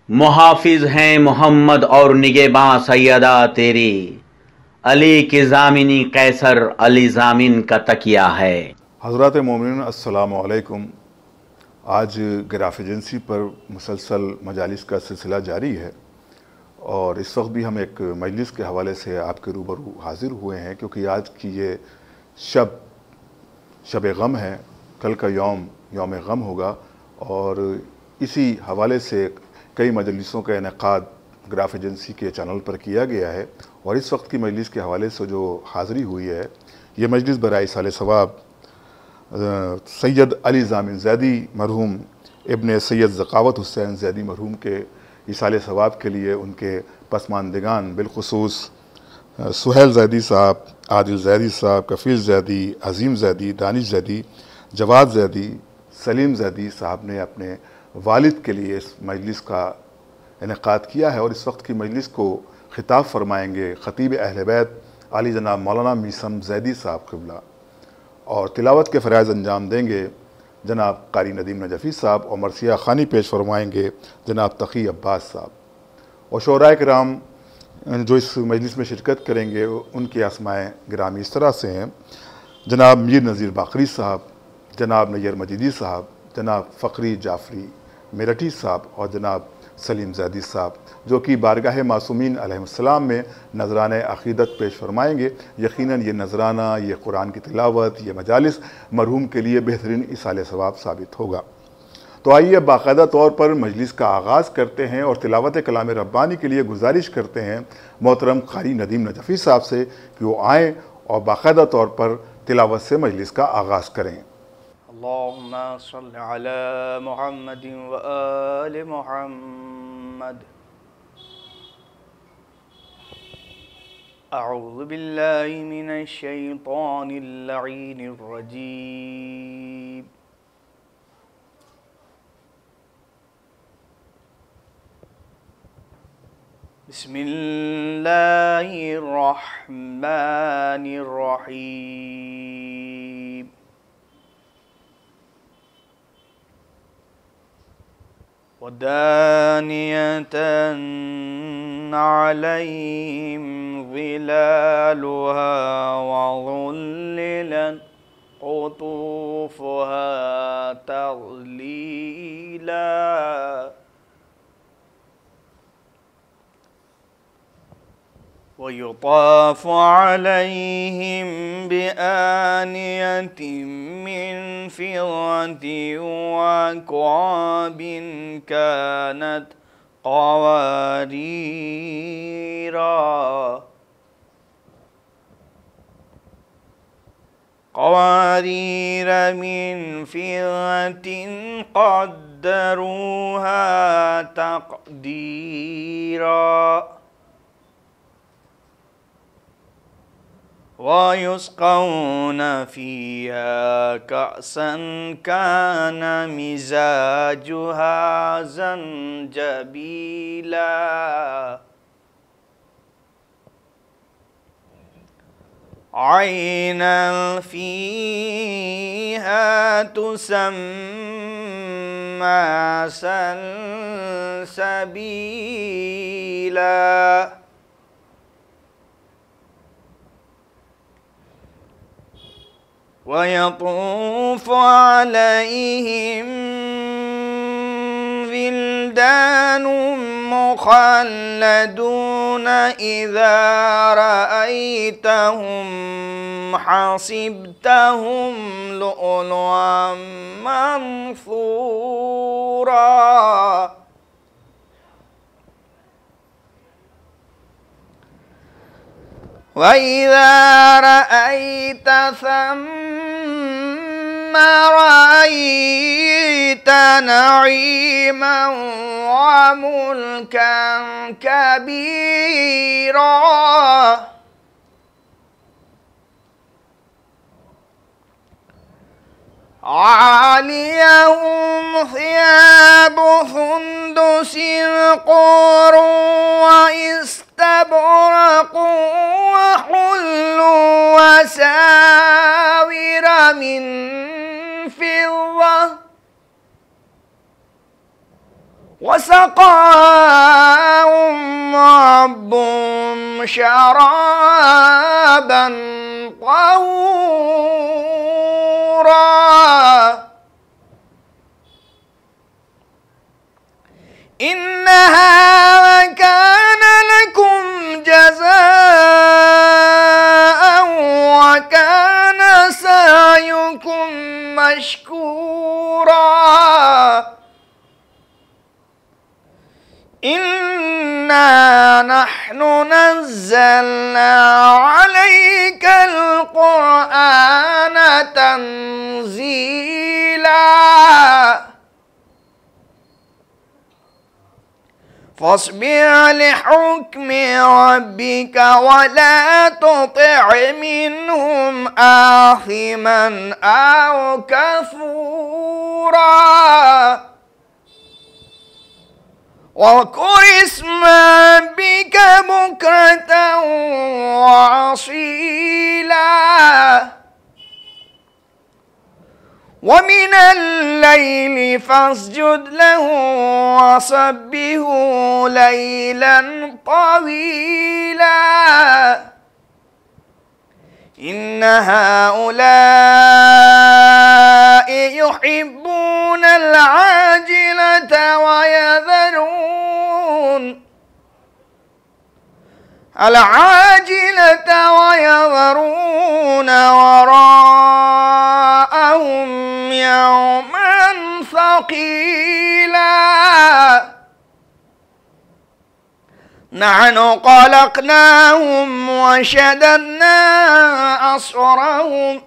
محافظ ہیں محمد اور نگہباں سیدہ تیری، علی کی ضامنی قیصر علی ضامن کا تکیہ ہے۔ حضرات مومنین السلام علیکم۔ آج گراف ایجنسی پر مسلسل مجالس کا سلسلہ جاری ہے، اور اس وقت بھی ہم ایک مجلس کے حوالے سے آپ کے روبرو حاضر ہوئے ہیں، کیونکہ آج کی یہ شب غم ہے۔ کل کا یوم غم ہوگا، اور اسی حوالے سے کئی مجلسوں کا انعقاد گراف ایجنسی کے چینل پر کیا گیا ہے۔ اور اس وقت کی مجلس کے حوالے سے جو حاضری ہوئی ہے، یہ مجلس برائے ایصال ثواب سید علی ضامن زیدی مرحوم ابن سید ذکاوت حسین زیدی مرحوم کے ایصال ثواب کے لیے ان کے پسماندگان بالخصوص سہیل زیدی صاحب، عادل زیدی صاحب، کفیل زیدی، عظیم زیدی، دانش زیدی، جواد زیدی، سلیم زیدی صاحب نے اپنے والد کے لیے اس مجلس کا انعقاد کیا ہے۔ اور اس وقت کی مجلس کو خطاب فرمائیں گے خطیب اہل بیت علی جناب مولانا میثم زیدی صاحب قبلہ، اور تلاوت کے فرائض انجام دیں گے جناب قاری ندیم نجفی صاحب، اور مرثیہ خوانی پیش فرمائیں گے جناب تقی عباس صاحب، اور شعراء کرام جو اس مجلس میں شرکت کریں گے ان کے اسماء گرامی اس طرح سے ہیں: جناب میر نذیر باقری صاحب، جناب نیر مجیدی صاحب، جناب فقری جعفری میرٹھی صاحب، اور جناب سلیم زیدی صاحب، جو کہ بارگاہ معصومین علیہ السلام میں نذرانہ عقیدت پیش فرمائیں گے۔ یقیناً یہ نذرانہ، یہ قرآن کی تلاوت، یہ مجالس مرحوم کے لیے بہترین ایصال ثواب ثابت ہوگا۔ تو آئیے باقاعدہ طور پر مجلس کا آغاز کرتے ہیں، اور تلاوت کلام ربانی کے لیے گزارش کرتے ہیں محترم قاری ندیم نجفی صاحب سے کہ وہ آئیں اور باقاعدہ طور پر تلاوت سے مجلس کا آغاز کریں۔ اللہم صل علی محمد و آل محمد۔ اعوذ باللہ من الشیطان اللعین الرجیم۔ بسم اللہ الرحمن الرحیم۔ وَدَانِيَةً عَلَيْهِمْ ظِلَالُهَا وَظُلِّلَتْ قُطُوفُهَا تَظْلِيلًا وَيُطَافُ عَلَيْهِمْ بِآنِيَةٍ مِّن فِضَّةٍ وَأَكْوَابٍ كَانَتْ قوارير من فضة قدروها تقديرا ويسقون فيها كأسا كان مزاجها زنجبيلا عينا فيها تسمى سلسبيلا وَيَطُوفُ عَلَيْهِمْ وِلْدَانٌ مُّخَلَّدُونَ إِذَا رَأَيْتَهُمْ حَسِبْتَهُمْ لُؤْلُؤًا مَّنثُورًا وَإِذَا رَأَيْتَ ثَمَّ رَأَيْتَ نَعِيمًا وَمُلْكًا كَبِيرًا عَالِيَهُمْ ثِيَابُ سُندُسٍ خُضْرٌ وَإِسْتَبْرَقٌ وَحُلُّوا وَسَاوِرَ مِن فِضَّةٍ وسقاهم ربهم شرابا طهورا إن هذا كان لكم جزاء وكان سعيكم مشكورا إنا نحن نزلنا عليك القرآن تنزيلا فاصبر لحكم ربك ولا تطع منهم آثما أو كفورا واذكر اسم ربك بكرة وأصيلا ومن الليل فاسجد له وسبه ليلا طويلا إن هؤلاء يحبون العاجلة ويذرون وراءهم يوما ثقيلا نحن خلقناهم وشددنا أسرهم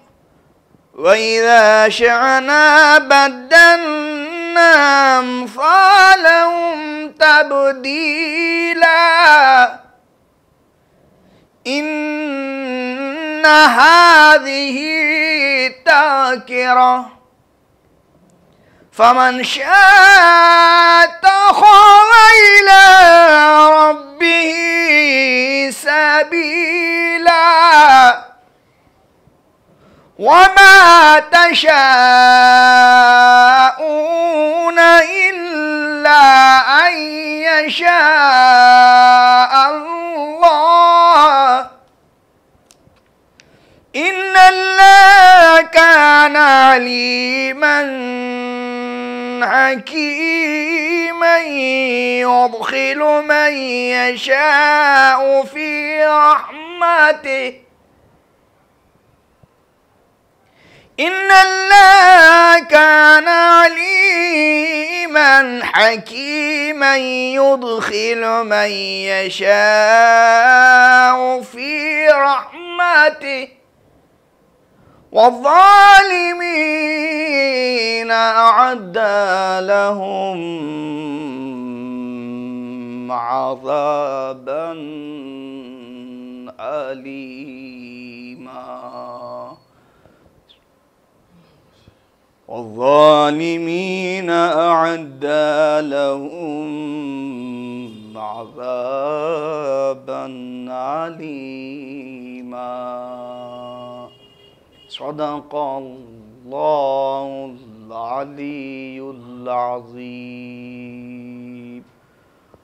وإذا شئنا بدلنا أمثالهم تبديلا إن هذه تذكرة فمن شاء اتخذ إلى ربه سبيلا وما تشاءون إلا أن يشاء الله إن الله كان عليما حكيما يدخل من يشاء في رحمته إن الله كان عليما حكيما يدخل من يشاء في رحمته والظالمين أعد لهم عذابا أليما والظالمين أعد لهم عذابا أليما صدق الله العلي العظيم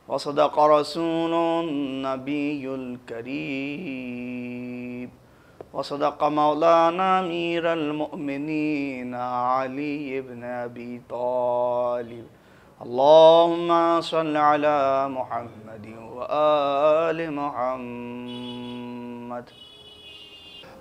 وصدق رسول النبي الكريم وصدق مولانا أمير المؤمنين علي بن أبي طالب اللهم صل على محمد وآل محمد.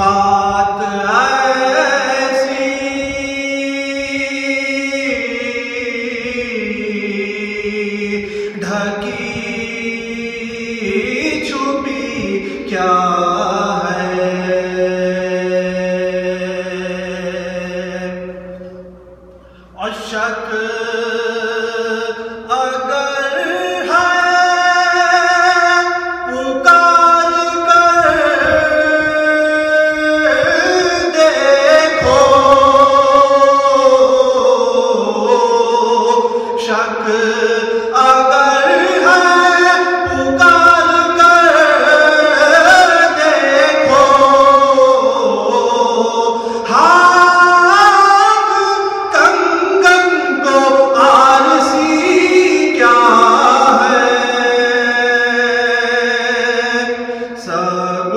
بات ایسی ڈھکی چھپی کیا ہے، اور شک اگر ہے پکار کر دیکھو، شک اگر ہے پکار کر دیکھو، ہاتھ کنگن کو آرسی کیا ہے، سب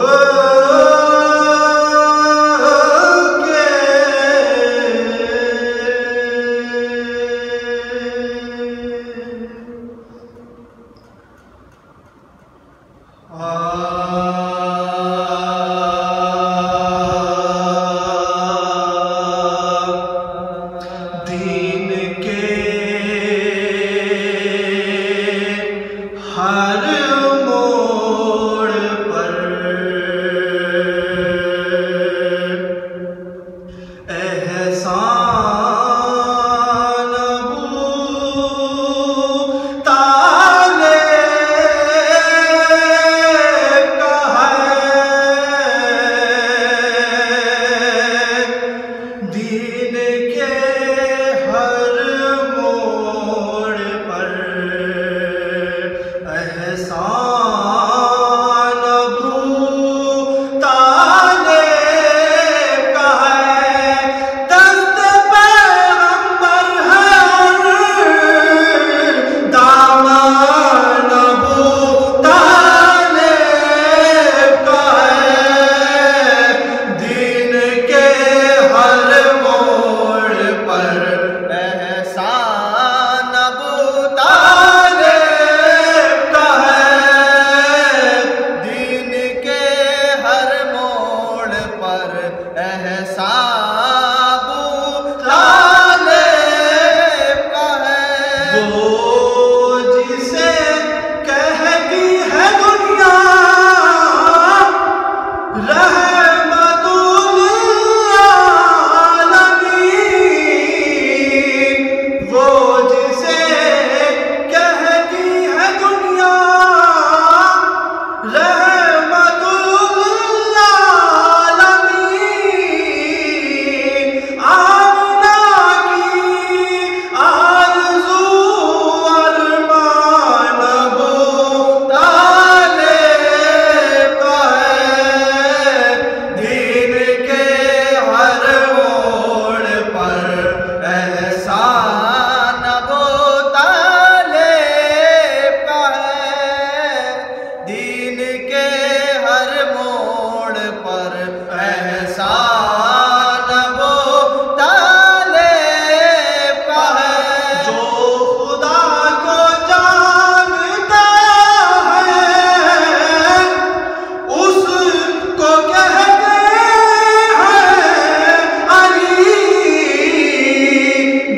دین کے ہر موڑ پر احسان دین کے ہر موڑ پر احسان ابو طالب کا ہے، دست پیغمبر ہے اور دامن ابو طالب کا ہے، دین کے ہر موڑ پر احسان ابو طالب کا ہے، دین کے ہر موڑ پر احسان ابو طالب کا ہے، وہ جسے کہتی ہے دنیا رحمت وہ جسے کہتی ہے دنیا رحمت للعالمین، آمنہ کی آرزو ارمان ابو طالب کا ہے، دین کے ہر موڑ پر احسان ابو طالب کا ہے، دین کے ہر موڑ پر احسان ابو طالب کا ہے، جو خدا کو جانتا ہے اس کو کہتے ہیں علی،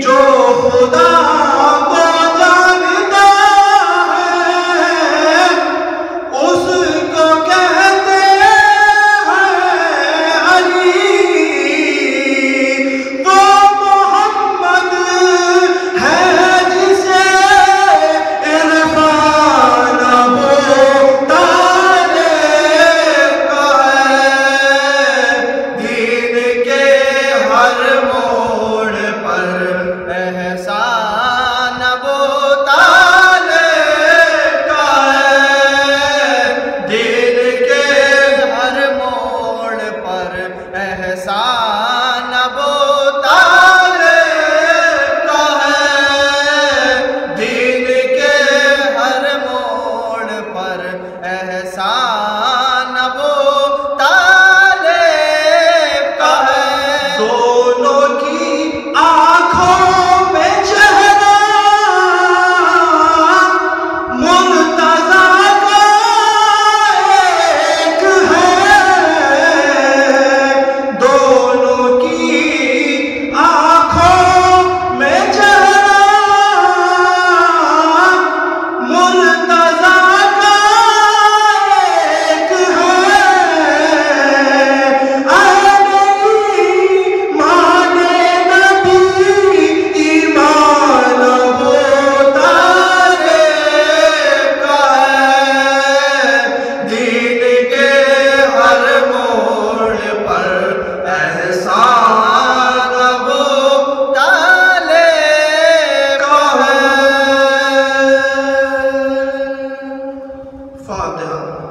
جو خدا کو جانتا ہے اس کو کہتے ہیں علی، وہ محمد ہے جسے عرفان ابو طالب کا ہے، دین کے ہر موڑ پر احسان ابو طالب کا ہے، دین کے ہر موڑ پر احسان ابو طالب کا ہے، دین کے ہر موڑ پر احسان ابو طالب کا ہے، دونوں کی آنکھوں میں چہرہ مرتضیٰ کا ایک ہے، فاتحہ.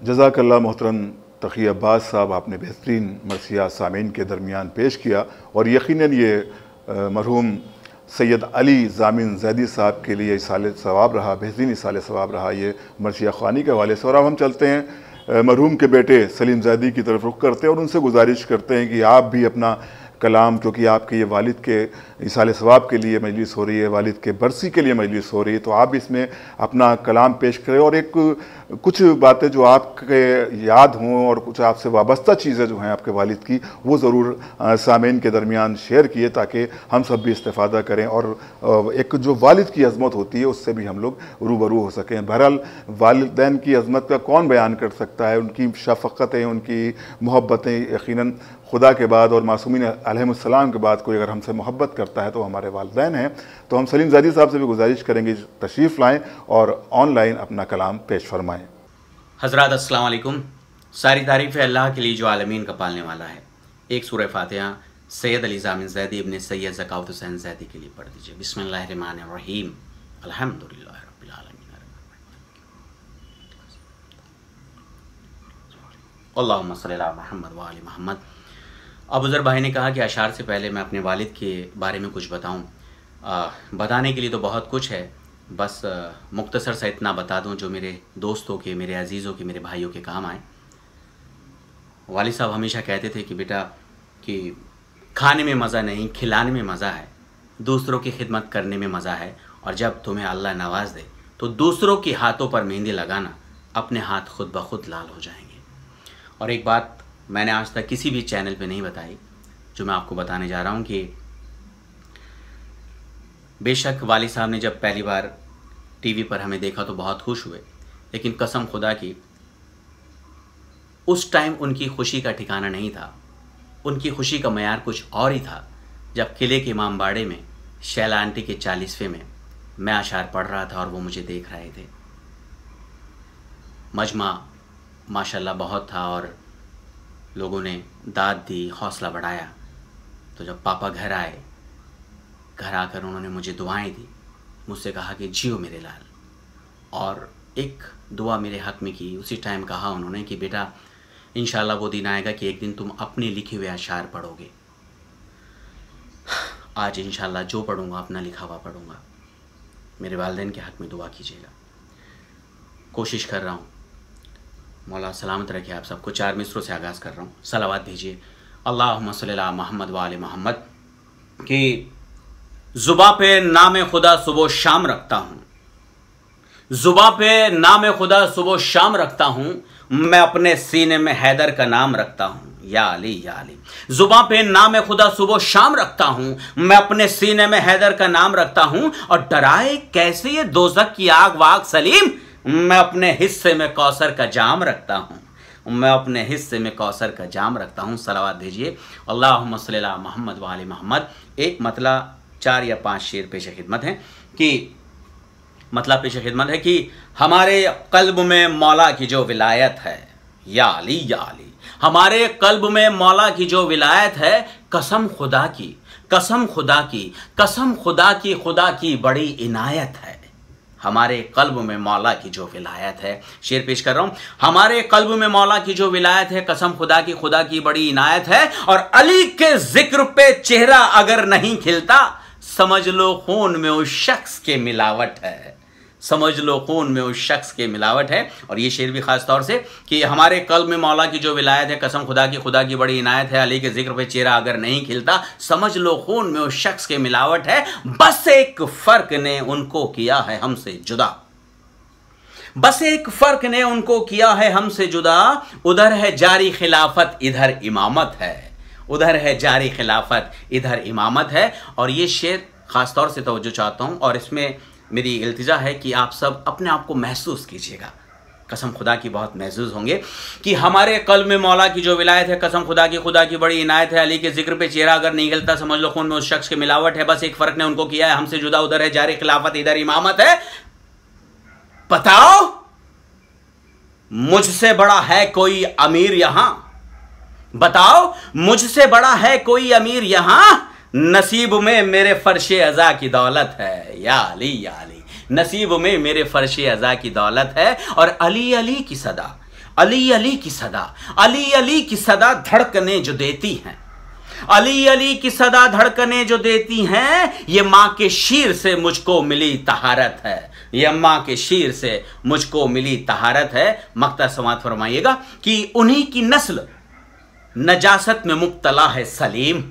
جزاک اللہ محترم تقی عباس صاحب، آپ نے بہترین مرثیہ سامعین کے درمیان پیش کیا، اور یقیناً یہ مرحوم سید علی ضامن زیدی صاحب کے لیے اصالِ ثواب رہا، بہترین اصالِ ثواب رہا یہ مرثیہ خوانی کے حوالے سے۔ اور اب ہم چلتے ہیں مرحوم کے بیٹے سلیم زیدی کی طرف رخ کرتے ہیں اور ان سے گزارش کرتے ہیں کہ آپ بھی اپنا کلام، کیونکہ آپ کے یہ والد کے ایصال ثواب کے لیے مجلس ہو رہی ہے، والد کے برسی کے لیے مجلس ہو رہی ہے، تو آپ اس میں اپنا کلام پیش کریں اور ایک کچھ باتیں جو آپ کے یاد ہوں اور کچھ آپ سے وابستہ چیزیں جو ہیں آپ کے والد کی، وہ ضرور سامعین کے درمیان شیئر کیے تاکہ ہم سب بھی استفادہ کریں اور ایک جو والد کی عظمت ہوتی ہے اس سے بھی ہم لوگ روبرو ہو سکیں۔ بہرحال والدین کی عظمت کا کون بیان کر سکتا ہے، ان کی شفقتیں، ان کی محبتیں، یقیناً خدا کے بعد اور معصومین علیہم السلام کے بعد کوئی اگر ہم سے محبت کرتا ہے تو ہمارے والدین ہیں۔ تو ہم سلیم زیدی صاحب سے بھی گزارش کریں گے تشریف لائیں اور آن لائن اپنا کلام پیش فرمائیں۔ حضرات السلام علیکم۔ ساری تعریف ہے اللہ کے لیے جو عالمین کا پالنے والا ہے۔ ایک سورہ فاتحہ سید علی ضامن زیدی ابن سید ذکاوت حسین زیدی کے لیے پڑھ دیجئے۔ بسم اللہ الرحمن الرحیم، الحمدللہ رب العالمین، اللہم صلی علی محمد وآل محمد۔ ابو ذر بھائی نے کہا کہ اشعار سے پہلے میں اپنے والد کے بارے میں کچھ بتاؤں۔ بتانے کے لیے تو بہت کچھ ہے، بس مختصر سا اتنا بتا دوں جو میرے دوستوں کے، میرے عزیزوں کے، میرے بھائیوں کے کام آئے۔ والد صاحب ہمیشہ کہتے تھے کہ بیٹا کہ کھانے میں مزہ نہیں، کھلانے میں مزہ ہے، دوسروں کی خدمت کرنے میں مزہ ہے، اور جب تمہیں اللہ نواز دے تو دوسروں کے ہاتھوں پر مہندی لگانا، اپنے ہاتھ خود بخود لال ہو جائیں گے۔ اور ایک بات میں نے آج تک کسی بھی چینل پہ نہیں بتائی جو میں آپ کو بتانے جا رہا ہوں کہ بے شک والد صاحب نے جب پہلی بار ٹی وی پر ہمیں دیکھا تو بہت خوش ہوئے، لیکن قسم خدا کی اس ٹائم ان کی خوشی کا ٹھکانہ نہیں تھا۔ ان کی خوشی کا معیار کچھ اور ہی تھا جب قلعے کے امام باڑے میں شیلا آنٹی کے 40ویں میں میں اشعار پڑھ رہا تھا اور وہ مجھے دیکھ رہے تھے۔ مجمع ماشاءاللہ بہت تھا اور لوگوں نے داد دی، حوصلہ بڑھایا۔ تو جب پاپا گھر آئے، گھر آ کر انہوں نے مجھے دعائیں دی، مجھ سے کہا کہ جیو میرے لال، اور ایک دعا میرے حق میں کی۔ اسی ٹائم کہا انہوں نے کہ بیٹا انشاءاللہ وہ دن آئے گا کہ ایک دن تم اپنے لکھے ہوئے اشعار پڑھو گے۔ آج انشاءاللہ جو پڑھوں گا اپنا لکھا ہوا پڑھوں گا۔ میرے والدین کے حق میں دعا کیجیے گا۔ کوشش کر رہا ہوں، مولا سلامت رکھے آپ سب کو۔ 4 مصروں سے آغاز کر رہا ہوں، صلوات بھیجیے۔ اللہم صلی علی محمد وآل محمد۔ کہ زباں پہ نام خدا صبح و شام رکھتا ہوں، زباں پہ نام خدا صبح و شام رکھتا ہوں، میں اپنے سینے میں حیدر کا نام رکھتا ہوں، یا علی یا علی۔ زباں پہ نام خدا صبح و شام رکھتا ہوں، میں اپنے سینے میں حیدر کا نام رکھتا ہوں، اور ڈرائے کیسے یہ دوزخ کی آگ واگ سلیم، میں اپنے حصے میں کوثر کا جام رکھتا ہوں، میں اپنے حصے میں کوثر کا جام رکھتا ہوں۔ صلوات بھیجیے۔ اللہم صلی علی محمد وآل محمد۔ ایک مطلع 4 یا 5 شعر پیش خدمت ہیں کہ مطلب پیش خدمت ہے کہ ہمارے قلب میں مولا کی جو ولایت ہے، یا علی یا علی، ہمارے قلب میں مولا کی جو ولایت ہے، قسم خدا کی، قسم خدا کی، قسم خدا کی، خدا کی بڑی عنایت ہے۔ ہمارے قلب میں مولا کی جو ولایت ہے، شعر پیش کر رہا ہوں۔ ہمارے قلب میں مولا کی جو ولایت ہے، قسم خدا کی، خدا کی بڑی عنایت ہے، اور علی کے ذکر پہ چہرہ اگر نہیں کھلتا، سمجھ لو خون میں اس شخص کے ملاوٹ ہے، سمجھ لو خون میں اس شخص کے ملاوٹ ہے۔ اور یہ شعر بھی خاص طور سے کہ ہمارے قلب میں مولا کی جو ولایت ہے، قسم خدا کی، خدا کی بڑی عنایت ہے، علی کے ذکر پہ چہرہ اگر نہیں کھلتا، سمجھ لو خون میں اس شخص کے ملاوٹ ہے، بس ایک فرق نے ان کو کیا ہے ہم سے جدا، بس ایک فرق نے ان کو کیا ہے ہم سے جدا، ادھر ہے جاری خلافت ادھر امامت ہے، ادھر ہے جاری خلافت ادھر امامت ہے۔ اور یہ شعر خاص طور سے توجہ چاہتا ہوں، اور اس میں میری التجا ہے کہ آپ سب اپنے آپ کو محسوس کیجئے گا، قسم خدا کی بہت محسوس ہوں گے کہ ہمارے قلب میں مولا کی جو ولایت ہے، قسم خدا کی، خدا کی بڑی عنایت ہے، علی کے ذکر پہ چہرہ اگر نہیں کھلتا، سمجھ لو خون میں اس شخص کے ملاوٹ ہے، بس ایک فرق نے ان کو کیا ہے ہم سے جدا، ادھر ہے جاری خلافت ادھر امامت ہے۔ بتاؤ مجھ سے بڑا ہے کوئی امیر یہاں، بتاؤ مجھ سے بڑا ہے کوئی امیر یہاں، نصیب میں میرے فرش عزا کی دولت ہے، یا علی یا علی، نصیب میں میرے فرش عزا کی دولت ہے۔ اور علی علی کی صدا، علی علی کی صدا، علی علی کی صدا دھڑکنے جو دیتی ہیں، علی علی کی صدا دھڑکنے جو دیتی ہیں، یہ ماں کے شیر سے مجھ کو ملی طہارت ہے، یہ ماں کے شیر سے مجھ کو ملی طہارت ہے۔ مقطع سماعت فرمائیے گا کہ انہی کی نسل نجاست میں مبتلا ہے سلیم،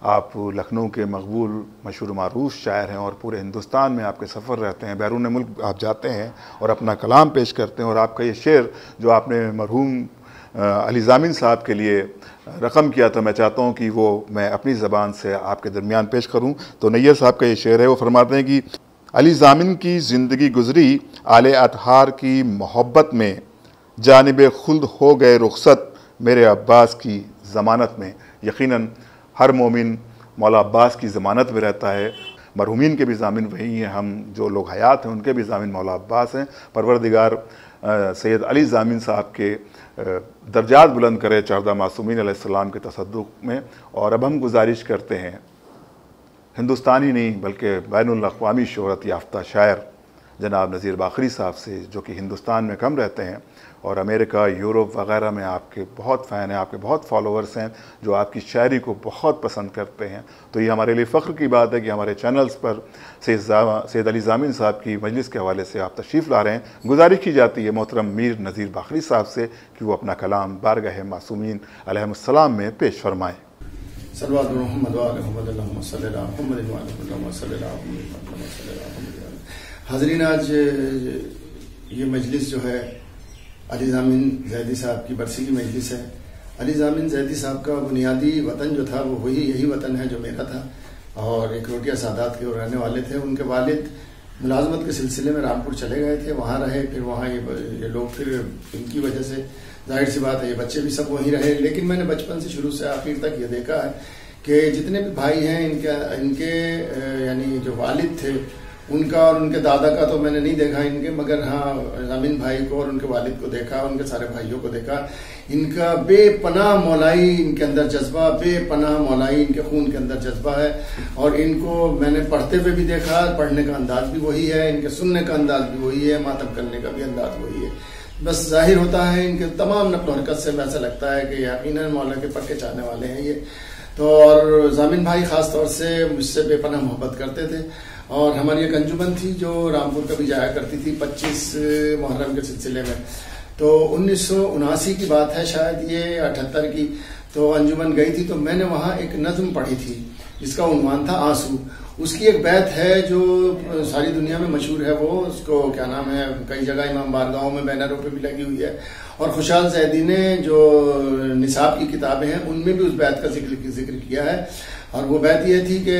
آپ لکھنؤ کے مقبول مشہور معروف شاعر ہیں اور پورے ہندوستان میں آپ کے سفر رہتے ہیں، بیرون ملک آپ جاتے ہیں اور اپنا کلام پیش کرتے ہیں، اور آپ کا یہ شعر جو آپ نے مرحوم علی ضامن صاحب کے لیے رقم کیا تھا، میں چاہتا ہوں کہ وہ میں اپنی زبان سے آپ کے درمیان پیش کروں۔ تو نیر صاحب کا یہ شعر ہے، وہ فرماتے ہیں کہ علی ضامن کی زندگی گزری آل اطہار کی محبت میں، جانب خلد ہو گئے رخصت میرے عباس کی ضمانت میں۔ یقیناً ہر مومن مولا عباس کی ضمانت میں رہتا ہے، مرحومین کے بھی ضامن وہی ہیں، ہم جو لوگ حیات ہیں ان کے بھی ضامن مولا عباس ہیں۔ پروردگار سید علی ضامن صاحب کے درجات بلند کرے 14 معصومین علیہ السلام کے تصدق میں۔ اور اب ہم گزارش کرتے ہیں ہندوستانی نہیں بلکہ بین الاقوامی شہرت یافتہ شاعر جناب نذیر باقری صاحب سے، جو کہ ہندوستان میں کم رہتے ہیں اور امریکہ، یورپ وغیرہ میں آپ کے بہت فین ہیں، آپ کے بہت فالوورز ہیں جو آپ کی شاعری کو بہت پسند کرتے ہیں۔ تو یہ ہمارے لیے فخر کی بات ہے کہ ہمارے چینلز پر سید علی ضامن صاحب کی مجلس کے حوالے سے آپ تشریف لا رہے ہیں۔ گزارش کی جاتی ہے محترم میر نذیر باقری صاحب سے کہ وہ اپنا کلام بارگاہ معصومین علیہ السلام میں پیش فرمائیں۔ صلوات محمد و آل محمد اللہم صلی اللہ محمد و آل محمد صلی اللہ محمد۔ حاضرین، آج یہ مجلس جو ہے علی ضامن زیدی صاحب کی برسی کی مجلس ہے۔ علی ضامن زیدی صاحب کا بنیادی وطن جو تھا وہ یہی وطن ہے جو میرا تھا، اور ایک روٹیا سادات کے رہنے والے تھے۔ ان کے والد ملازمت کے سلسلے میں رامپور چلے گئے تھے، وہاں رہے، پھر وہاں یہ لوگ پھر ان کی وجہ سے ظاہر سی بات ہے یہ بچے بھی سب وہیں رہے۔ لیکن میں نے بچپن سے شروع سے آخر تک یہ دیکھا ہے کہ جتنے بھی بھائی ہیں ان کے یعنی جو والد تھے ان کا اور ان کے دادا کا تو میں نے نہیں دیکھا ان کے، مگر ہاں ضامن بھائی کو اور ان کے والد کو دیکھا، ان کے سارے بھائیوں کو دیکھا۔ ان کا بے پناہ مولائی ان کے اندر جذبہ، بے پناہ مولائی ان کے خون کے اندر جذبہ ہے، اور ان کو میں نے پڑھتے ہوئے بھی دیکھا، پڑھنے کا انداز بھی وہی ہے، ان کے سننے کا انداز بھی وہی ہے، ماتم کرنے کا بھی انداز وہی ہے۔ بس ظاہر ہوتا ہے ان کے تمام نقل و حرکت سے ایسا لگتا ہے کہ یقیناً مولا کے پکے چاہنے والے ہیں یہ تو۔ اور ضامن بھائی خاص طور سے مجھ سے بے پناہ محبت کرتے تھے، اور ہماری ایک انجمن تھی جو رامپور کبھی جایا کرتی تھی 25 محرم کے سلسلے میں۔ تو 1979 کی بات ہے شاید یہ 78 کی، تو انجمن گئی تھی تو میں نے وہاں ایک نظم پڑھی تھی جس کا عنوان تھا آنسو۔ اس کی ایک بیت ہے جو ساری دنیا میں مشہور ہے، وہ اس کو کیا نام ہے، کئی جگہ امام بارگاہوں میں بینروں پہ بھی لگی ہوئی ہے، اور خوشحال زیدی نے جو نصاب کی کتابیں ہیں ان میں بھی اس بیت کا ذکر کیا ہے۔ اور وہ بیت یہ تھی کہ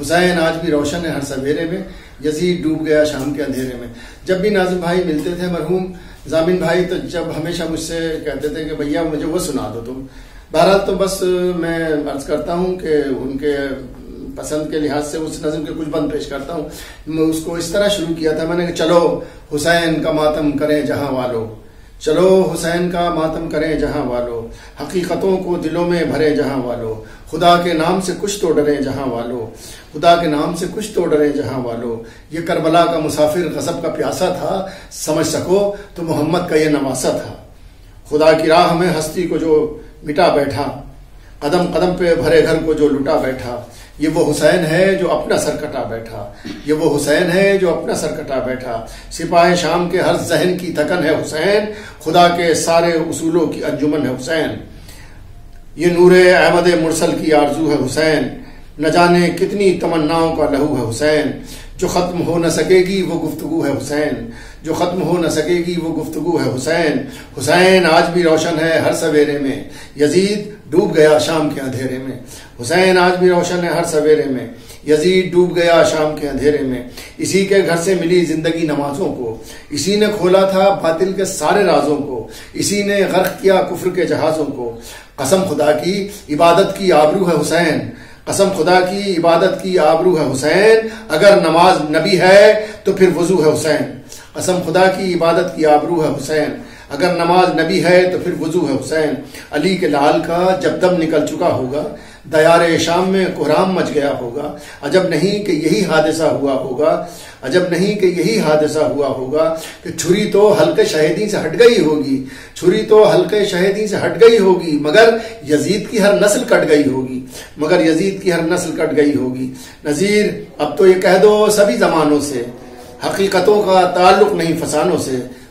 حسین آج بھی روشن ہے ہر سویرے میں، یزید ڈوب گیا شام کے اندھیرے میں۔ جب بھی ناظم بھائی ملتے تھے مرحوم ضامن بھائی تو جب ہمیشہ مجھ سے کہتے تھے کہ بھیا مجھے وہ سنا دو تم۔ بہرحال تو بس میں عرض کرتا ہوں کہ ان کے پسند کے لحاظ سے اس نظم کے کچھ بند پیش کرتا ہوں۔ میں اس کو اس طرح شروع کیا تھا میں نے کہ چلو حسین کا ماتم کریں جہاں والو، چلو حسین کا ماتم کریں جہاں والو، حقیقتوں کو دلوں میں بھرے جہاں والو، خدا کے نام سے کچھ تو ڈریں جہاں والو، خدا کے نام سے کچھ تو ڈریں جہاں والو۔ یہ کربلا کا مسافر غضب کا پیاسا تھا، سمجھ سکو تو محمد کا یہ نواسا تھا۔ خدا کی راہ میں ہستی کو جو مٹا بیٹھا، قدم قدم پہ بھرے گھر کو جو لٹا بیٹھا، یہ وہ حسین ہے جو اپنا سر کٹا بیٹھا، یہ وہ حسین ہے جو اپنا سر کٹا بیٹھا۔ سپاہ شام کے ہر ذہن کی تھکن ہے حسین، خدا کے سارے اصولوں کی انجمن ہے حسین۔ یہ نور احمد مرسل کی آرزو ہے حسین، نہ جانے کتنی تمناؤں کا لہو ہے حسین۔ جو ختم ہو نہ سکے گی وہ گفتگو ہے حسین، جو ختم ہو نہ سکے گی وہ گفتگو ہے حسین۔ حسین آج بھی روشن ہے ہر سویرے میں، یزید ڈوب گیا شام کے اندھیرے میں۔ حسین آج بھی روشن ہے ہر سویرے میں، یزید ڈوب گیا شام کے اندھیرے میں۔ اسی کے گھر سے ملی زندگی نمازوں کو، اسی نے کھولا تھا باطل کے سارے رازوں کو، اسی نے غرق کیا کفر کے جہازوں کو۔ قسم خدا کی عبادت کی آبرو ہے حسین، قسم خدا کی عبادت کی آبرو ہے حسین، اگر نماز نبی ہے تو پھر وضو ہے حسین۔ قسم خدا کی عبادت کی آبرو ہے حسین، اگر نماز نبی ہے تو پھر وضو ہے حسین۔ علی کے لال کا جب دم نکل چکا ہوگا، دیار شام میں کوہرام مچ گیا ہوگا، عجب نہیں کہ یہی حادثہ ہوا ہوگا، عجب نہیں کہ یہی حادثہ ہوا ہوگا کہ چھری تو حلقے شہیدی سے ہٹ گئی ہوگی، چھری تو حلقے شہیدی سے ہٹ گئی ہوگی، مگر یزید کی ہر نسل کٹ گئی ہوگی، مگر یزید کی ہر نسل کٹ گئی ہوگی۔ نذیر اب تو یہ کہہ دو سبھی زمانوں سے، حقیقتوں کا تعلق نہیں فسانوں سے،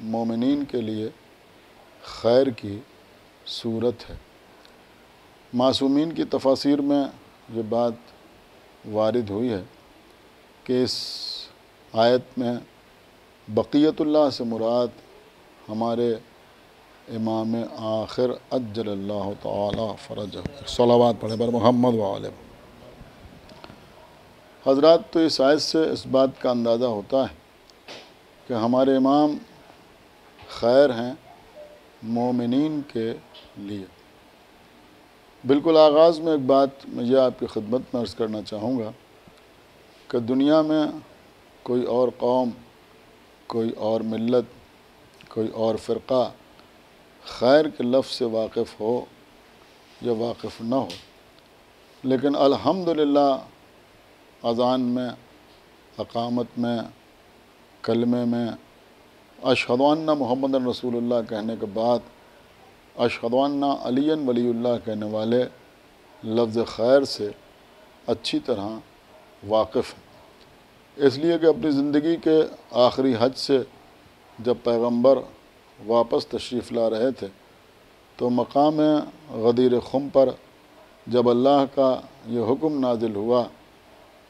مومنین کے لیے خیر کی صورت ہے۔ معصومین کی تفاسیر میں یہ بات وارد ہوئی ہے کہ اس آیت میں بقیت اللہ سے مراد ہمارے امام آخر اجل اللہ تعالی فرجہ، صلوات پڑھے بر محمد وآلہ۔ حضرات، تو اس آیت سے اس بات کا اندازہ ہوتا ہے کہ ہمارے امام خیر ہیں مومنین کے لیے۔ بالکل آغاز میں ایک بات میں یہ آپ کی خدمت میں عرض کرنا چاہوں گا کہ دنیا میں کوئی اور قوم، کوئی اور ملت، کوئی اور فرقہ خیر کے لفظ سے واقف ہو یا واقف نہ ہو، لیکن الحمدللہ اذان میں، اقامت میں، کلمے میں اشہد ان محمد رسول اللہ کہنے کے بعد اشہد ان علی ولی اللہ کہنے والے لفظ خیر سے اچھی طرح واقف ہیں۔ اس لیے کہ اپنی زندگی کے آخری حج سے جب پیغمبر واپس تشریف لا رہے تھے تو مقام غدیر خم پر جب اللہ کا یہ حکم نازل ہوا،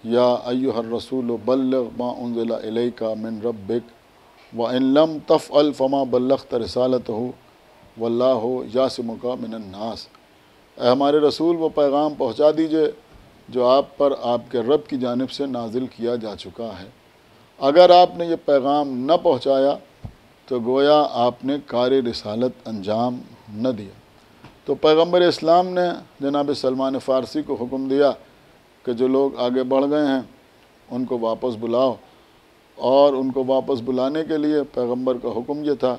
یا ایھا الرسول بلغ ما انزل الیک من ربک وان لم تفعل فما بلغت رسالتہ واللہ یعصمک من الناس، اے ہمارے رسول وہ پیغام پہنچا دیجئے جو آپ پر آپ کے رب کی جانب سے نازل کیا جا چکا ہے۔ اگر آپ نے یہ پیغام نہ پہنچایا تو گویا آپ نے کار رسالت انجام نہ دیا۔ تو پیغمبر اسلام نے جناب سلمان فارسی کو حکم دیا کہ جو لوگ آگے بڑھ گئے ہیں ان کو واپس بلاؤ، اور ان کو واپس بلانے کے لیے پیغمبر کا حکم یہ تھا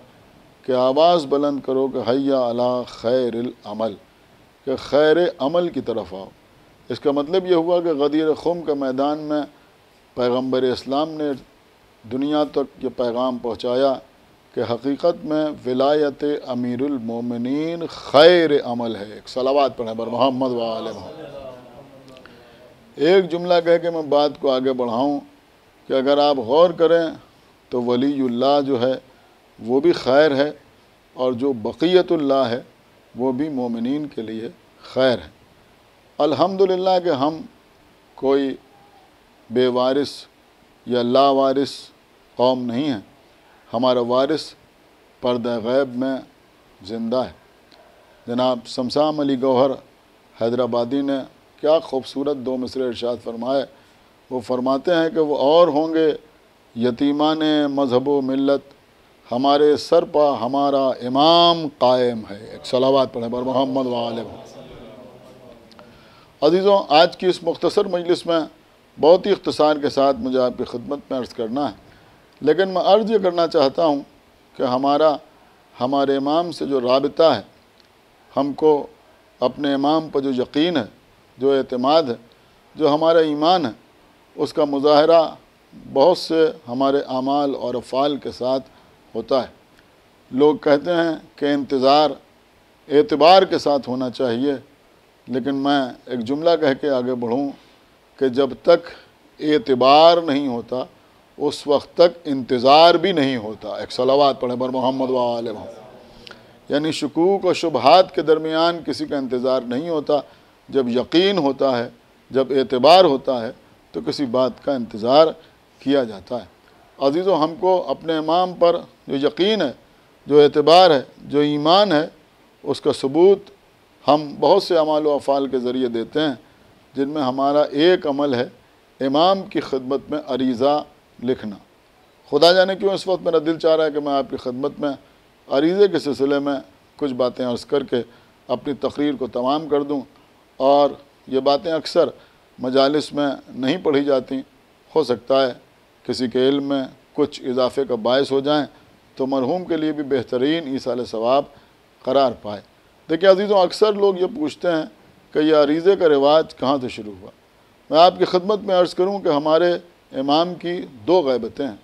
کہ آواز بلند کرو کہ حیا علی خیر العمل، کہ خیر عمل کی طرف آؤ۔ اس کا مطلب یہ ہوا کہ غدیر خم کے میدان میں پیغمبر اسلام نے دنیا تک یہ پیغام پہنچایا کہ حقیقت میں ولایت امیر المومنین خیر عمل ہے۔ ایک صلوات پڑھیں بر محمد وآلہ محمد۔ ایک جملہ کہہ کے میں بات کو آگے بڑھاؤں کہ اگر آپ غور کریں تو ولی اللہ جو ہے وہ بھی خیر ہے، اور جو بقیت اللہ ہے وہ بھی مومنین کے لیے خیر ہے۔ الحمدللہ کہ ہم کوئی بے وارث یا لا وارث قوم نہیں ہیں، ہمارا وارث پردہ غیب میں زندہ ہے۔ جناب شمسام علی گوہر حیدرآبادی نے کیا خوبصورت دو مصرع ارشاد فرمائے۔ وہ فرماتے ہیں کہ وہ اور ہوں گے یتیمان مذہب و ملت، ہمارے سر پہ ہمارا امام قائم ہے۔ ایک صلوات پڑھیں بر محمد وآلہ۔ عزیزوں، آج کی اس مختصر مجلس میں بہت ہی اختصار کے ساتھ مجھے آپ کی خدمت میں عرض کرنا ہے، لیکن میں عرض یہ کرنا چاہتا ہوں کہ ہمارے امام سے جو رابطہ ہے، ہم کو اپنے امام پر جو یقین ہے، جو اعتماد ہے، جو ہمارا ایمان ہے، اس کا مظاہرہ بہت سے ہمارے اعمال اور افعال کے ساتھ ہوتا ہے۔ لوگ کہتے ہیں کہ انتظار اعتبار کے ساتھ ہونا چاہیے، لیکن میں ایک جملہ کہہ کے آگے بڑھوں کہ جب تک اعتبار نہیں ہوتا اس وقت تک انتظار بھی نہیں ہوتا۔ ایک صلوات پڑھیں بر محمد وآلہ محمد۔ یعنی شکوک و شبہات کے درمیان کسی کا انتظار نہیں ہوتا، جب یقین ہوتا ہے، جب اعتبار ہوتا ہے تو کسی بات کا انتظار کیا جاتا ہے۔ عزیزوں، ہم کو اپنے امام پر جو یقین ہے، جو اعتبار ہے، جو ایمان ہے، اس کا ثبوت ہم بہت سے اعمال و افعال کے ذریعے دیتے ہیں، جن میں ہمارا ایک عمل ہے امام کی خدمت میں عریضہ لکھنا۔ خدا جانے کیوں اس وقت میرا دل چاہ رہا ہے کہ میں آپ کی خدمت میں عریضے کے سلسلے میں کچھ باتیں عرض کر کے اپنی تقریر کو تمام کر دوں، اور یہ باتیں اکثر مجالس میں نہیں پڑھی جاتی، ہو سکتا ہے کسی کے علم میں کچھ اضافے کا باعث ہو جائیں تو مرحوم کے لیے بھی بہترین ایصال ثواب قرار پائے۔ دیکھیں عزیزوں، اکثر لوگ یہ پوچھتے ہیں کہ یہ عریضے کا رواج کہاں سے شروع ہوا۔ میں آپ کی خدمت میں عرض کروں کہ ہمارے امام کی دو غیبتیں ہیں،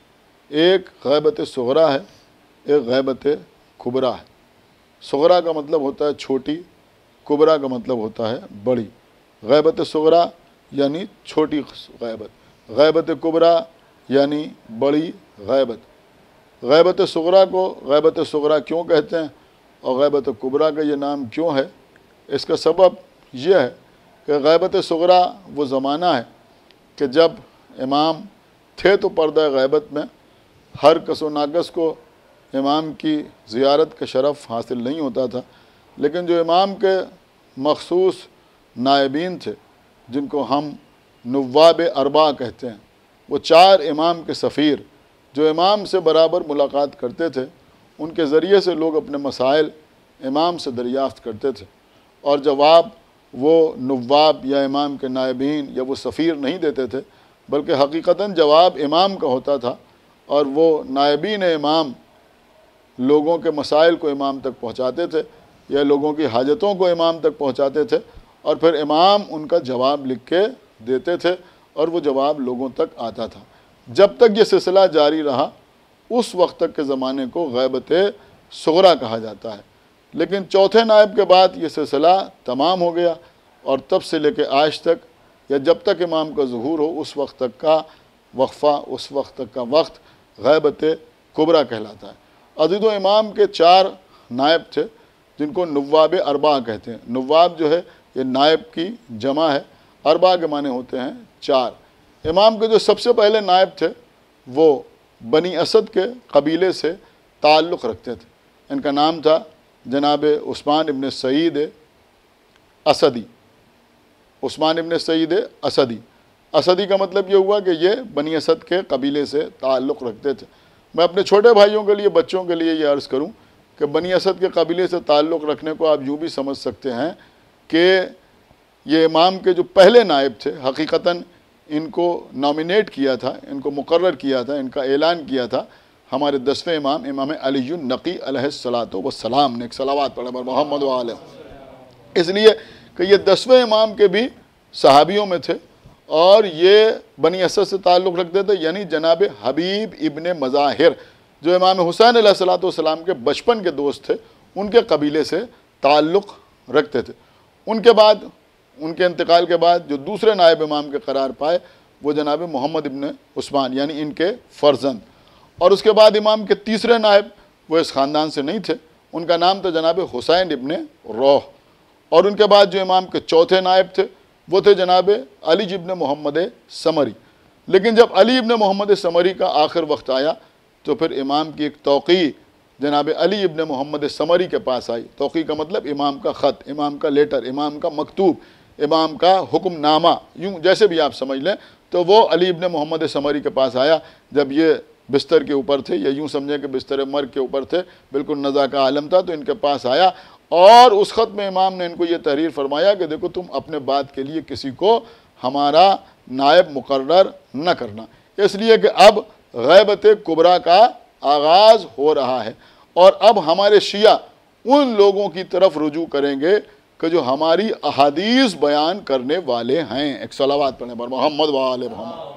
ایک غیبت صغرا ہے، ایک غیبت کبریٰ ہے۔ صغرا کا مطلب ہوتا ہے چھوٹی، کبریٰ کا مطلب ہوتا ہے بڑی۔ غیبت صغرا یعنی چھوٹی غیبت، غیبت کبریٰ یعنی بڑی غیبت۔ غیبت صغریٰ کو غیبت صغریٰ کیوں کہتے ہیں اور غیبت کبریٰ کا یہ نام کیوں ہے؟ اس کا سبب یہ ہے کہ غیبت صغریٰ وہ زمانہ ہے کہ جب امام تھے تو پردہ غیبت میں ہر کس و ناقص کو امام کی زیارت کا شرف حاصل نہیں ہوتا تھا، لیکن جو امام کے مخصوص نائبین تھے جن کو ہم نواب اربعہ کہتے ہیں، وہ 4 امام کے سفیر جو امام سے برابر ملاقات کرتے تھے، ان کے ذریعے سے لوگ اپنے مسائل امام سے دریافت کرتے تھے، اور جواب وہ نواب یا امام کے نائبین یا وہ سفیر نہیں دیتے تھے، بلکہ حقیقتاً جواب امام کا ہوتا تھا، اور وہ نائبین امام لوگوں کے مسائل کو امام تک پہنچاتے تھے یا لوگوں کی حاجتوں کو امام تک پہنچاتے تھے، اور پھر امام ان کا جواب لکھ کے دیتے تھے اور وہ جواب لوگوں تک آتا تھا۔ جب تک یہ سلسلہ جاری رہا اس وقت تک کے زمانے کو غیبت صغریٰ کہا جاتا ہے، لیکن چوتھے نائب کے بعد یہ سلسلہ تمام ہو گیا، اور تب سے لے کے آج تک یا جب تک امام کا ظہور ہو اس وقت تک کا وقفہ، اس وقت تک کا وقت غیبت کبریٰ کہلاتا ہے۔ عزیز و امام کے 4 نائب تھے جن کو نواب اربعہ کہتے ہیں۔ نواب جو ہے یہ نائب کی جمع ہے، اربعہ کے معنی ہوتے ہیں 4۔ امام کے جو سب سے پہلے نائب تھے وہ بنی اسد کے قبیلے سے تعلق رکھتے تھے۔ ان کا نام تھا جناب عثمان ابن سعید اسدی۔ عثمان ابن سعید اسدی، اسدی کا مطلب یہ ہوا کہ یہ بنی اسد کے قبیلے سے تعلق رکھتے تھے۔ میں اپنے چھوٹے بھائیوں کے لیے، بچوں کے لیے یہ عرض کروں کہ بنی اسد کے قبیلے سے تعلق رکھنے کو آپ یوں بھی سمجھ سکتے ہیں کہ یہ امام کے جو پہلے نائب تھے حقیقتاً ان کو نامینیٹ کیا تھا، ان کو مقرر کیا تھا، ان کا اعلان کیا تھا ہمارے 10ویں امام امام علی النقی علیہ الصلاۃ والسلام نے۔ ایک صلوات پڑھیں محمد و آلہ۔ اس لیے کہ یہ 10ویں امام کے بھی صحابیوں میں تھے اور یہ بنی اسد سے تعلق رکھتے تھے، یعنی جناب حبیب ابن مظاہر جو امام حسین علیہ الصلاۃ والسلام کے بچپن کے دوست تھے، ان کے قبیلے سے تعلق رکھتے تھے۔ ان کے بعد، ان کے انتقال کے بعد جو دوسرے نائب امام کے قرار پائے وہ جناب محمد ابن عثمان، یعنی ان کے فرزند۔ اور اس کے بعد امام کے تیسرے نائب وہ اس خاندان سے نہیں تھے، ان کا نام تھا جناب حسین ابن روح۔ اور ان کے بعد جو امام کے چوتھے نائب تھے وہ تھے جناب علی ابن محمد سمری۔ لیکن جب علی ابن محمد سمری کا آخر وقت آیا تو پھر امام کی ایک توقیع جناب علی ابن محمد سمری کے پاس آئی۔ توقیع کا مطلب امام کا خط، امام کا لیٹر، امام کا مکتوب، امام کا حکم نامہ، یوں جیسے بھی آپ سمجھ لیں۔ تو وہ علی ابن محمد سمری کے پاس آیا جب یہ بستر کے اوپر تھے، یا یوں سمجھیں کہ بستر مرگ کے اوپر تھے، بالکل نزا کا عالم تھا، تو ان کے پاس آیا اور اس خط میں امام نے ان کو یہ تحریر فرمایا کہ دیکھو تم اپنے بات کے لیے کسی کو ہمارا نائب مقرر نہ کرنا، اس لیے کہ اب غیبت کبریٰ کا آغاز ہو رہا ہے، اور اب ہمارے شیعہ ان لوگوں کی طرف رجوع کریں گے کہ جو ہماری احادیث بیان کرنے والے ہیں۔ ایک صلوات پڑھیں پر محمد و آل محمد۔